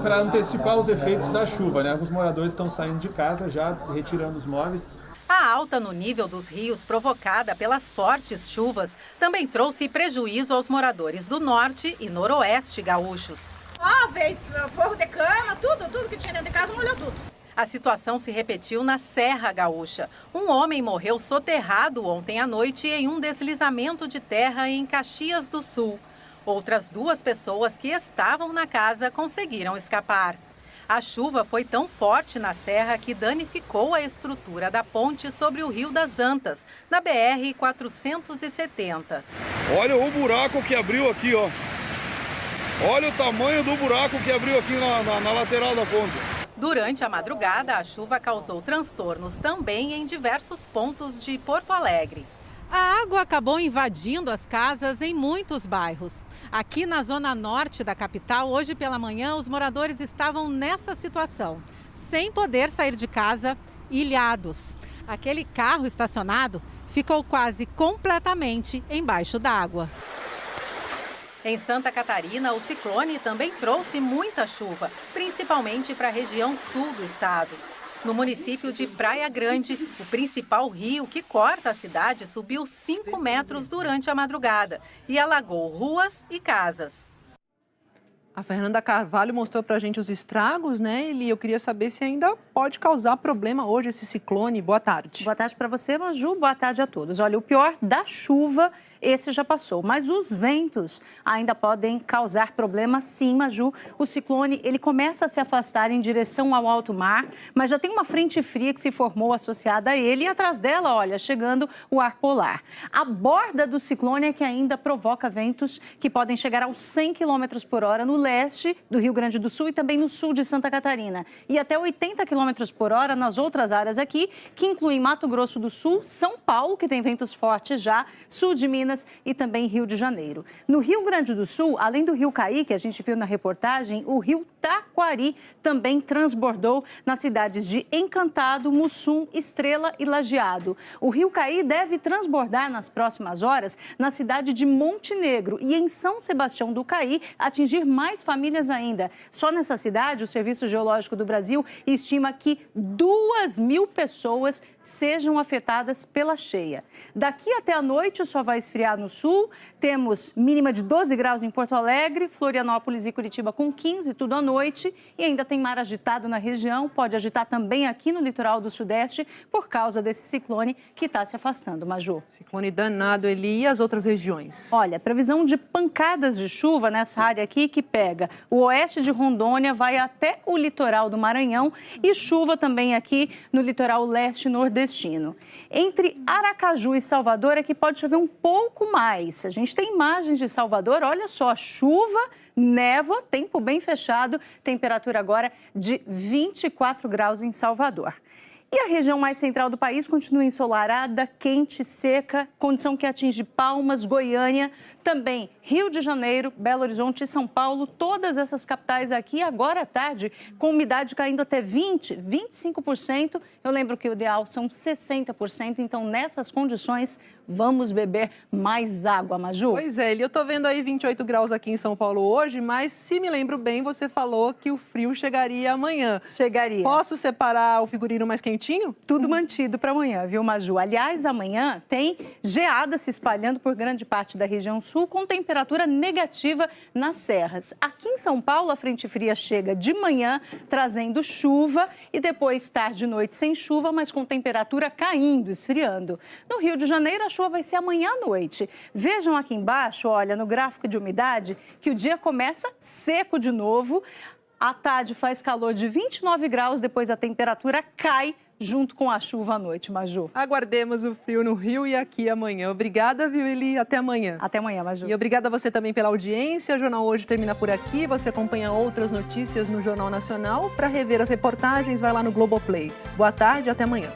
[SPEAKER 24] para antecipar os efeitos da chuva, Alguns moradores estão saindo de casa já, retirando os móveis.
[SPEAKER 22] A alta no nível dos rios provocada pelas fortes chuvas também trouxe prejuízo aos moradores do norte e noroeste gaúchos.
[SPEAKER 25] Móveis, forro de cama, tudo que tinha dentro de casa molhou tudo.
[SPEAKER 22] A situação se repetiu na Serra Gaúcha. Um homem morreu soterrado ontem à noite em um deslizamento de terra em Caxias do Sul. Outras 2 pessoas que estavam na casa conseguiram escapar. A chuva foi tão forte na serra que danificou a estrutura da ponte sobre o Rio das Antas, na BR-470.
[SPEAKER 23] Olha o buraco que abriu aqui, Olha o tamanho do buraco que abriu aqui na lateral da ponte.
[SPEAKER 22] Durante a madrugada, a chuva causou transtornos também em diversos pontos de Porto Alegre.
[SPEAKER 26] A água acabou invadindo as casas em muitos bairros. Aqui na zona norte da capital, hoje pela manhã, os moradores estavam nessa situação, sem poder sair de casa, ilhados. Aquele carro estacionado ficou quase completamente embaixo d'água.
[SPEAKER 22] Em Santa Catarina, o ciclone também trouxe muita chuva, principalmente para a região sul do estado. No município de Praia Grande, o principal rio que corta a cidade subiu 5 metros durante a madrugada e alagou ruas e casas.
[SPEAKER 1] A Fernanda Carvalho mostrou pra gente os estragos, né, Eli? Eu queria saber se ainda pode causar problema hoje esse ciclone. Boa tarde.
[SPEAKER 3] Boa tarde para você, Maju. Boa tarde a todos. Olha, o pior da chuva, esse já passou, mas os ventos ainda podem causar problemas, sim, Maju. O ciclone, ele começa a se afastar em direção ao alto mar, mas já tem uma frente fria que se formou associada a ele e atrás dela, olha, chegando o ar polar. A borda do ciclone é que ainda provoca ventos que podem chegar aos 100 km por hora no leste do Rio Grande do Sul e também no sul de Santa Catarina. E até 80 km por hora nas outras áreas aqui, que incluem Mato Grosso do Sul, São Paulo, que tem ventos fortes já, sul de Minas e também Rio de Janeiro. No Rio Grande do Sul, além do Rio Caí, que a gente viu na reportagem, o Rio Taquari também transbordou nas cidades de Encantado, Mussum, Estrela e Lajeado. O Rio Caí deve transbordar nas próximas horas na cidade de Montenegro e em São Sebastião do Caí, atingir mais famílias ainda. Só nessa cidade, o Serviço Geológico do Brasil estima que 2.000 pessoas sejam afetadas pela cheia. Daqui até a noite só vai esfriar no sul, temos mínima de 12 graus em Porto Alegre, Florianópolis e Curitiba com 15, tudo à noite, e ainda tem mar agitado na região, pode agitar também aqui no litoral do Sudeste por causa desse ciclone que está se afastando, Maju.
[SPEAKER 1] Ciclone danado, Eli, e as outras regiões?
[SPEAKER 3] Olha, previsão de pancadas de chuva nessa área aqui que pega o oeste de Rondônia, vai até o litoral do Maranhão e chuva também aqui no litoral leste nordestino. Entre Aracaju e Salvador é que pode chover um pouco mais. A gente tem imagens de Salvador, olha só, chuva, névoa, tempo bem fechado, temperatura agora de 24 graus em Salvador. E a região mais central do país continua ensolarada, quente, seca, condição que atinge Palmas, Goiânia, também Rio de Janeiro, Belo Horizonte e São Paulo, todas essas capitais aqui agora à tarde, com umidade caindo até 20%, 25%. Eu lembro que o ideal são 60%, então nessas condições vamos beber mais água, Maju.
[SPEAKER 1] Pois é, eu tô vendo aí 28 graus aqui em São Paulo hoje, mas se me lembro bem, você falou que o frio chegaria amanhã.
[SPEAKER 3] Chegaria.
[SPEAKER 1] Posso separar o figurino mais quentinho?
[SPEAKER 3] Tudo mantido para amanhã, viu, Maju? Aliás, amanhã tem geada se espalhando por grande parte da região sul, com temperatura negativa nas serras. Aqui em São Paulo, a frente fria chega de manhã, trazendo chuva e depois tarde e noite sem chuva, mas com temperatura caindo, esfriando. No Rio de Janeiro, a chuva vai ser amanhã à noite. Vejam aqui embaixo, olha, no gráfico de umidade, que o dia começa seco de novo. À tarde faz calor de 29 graus, depois a temperatura cai junto com a chuva à noite, Maju.
[SPEAKER 1] Aguardemos o frio no Rio e aqui amanhã. Obrigada, viu, Eli? Até amanhã.
[SPEAKER 3] Até amanhã, Maju.
[SPEAKER 1] E obrigada a você também pela audiência. O Jornal Hoje termina por aqui. Você acompanha outras notícias no Jornal Nacional. Para rever as reportagens, vai lá no Globoplay. Boa tarde, até amanhã.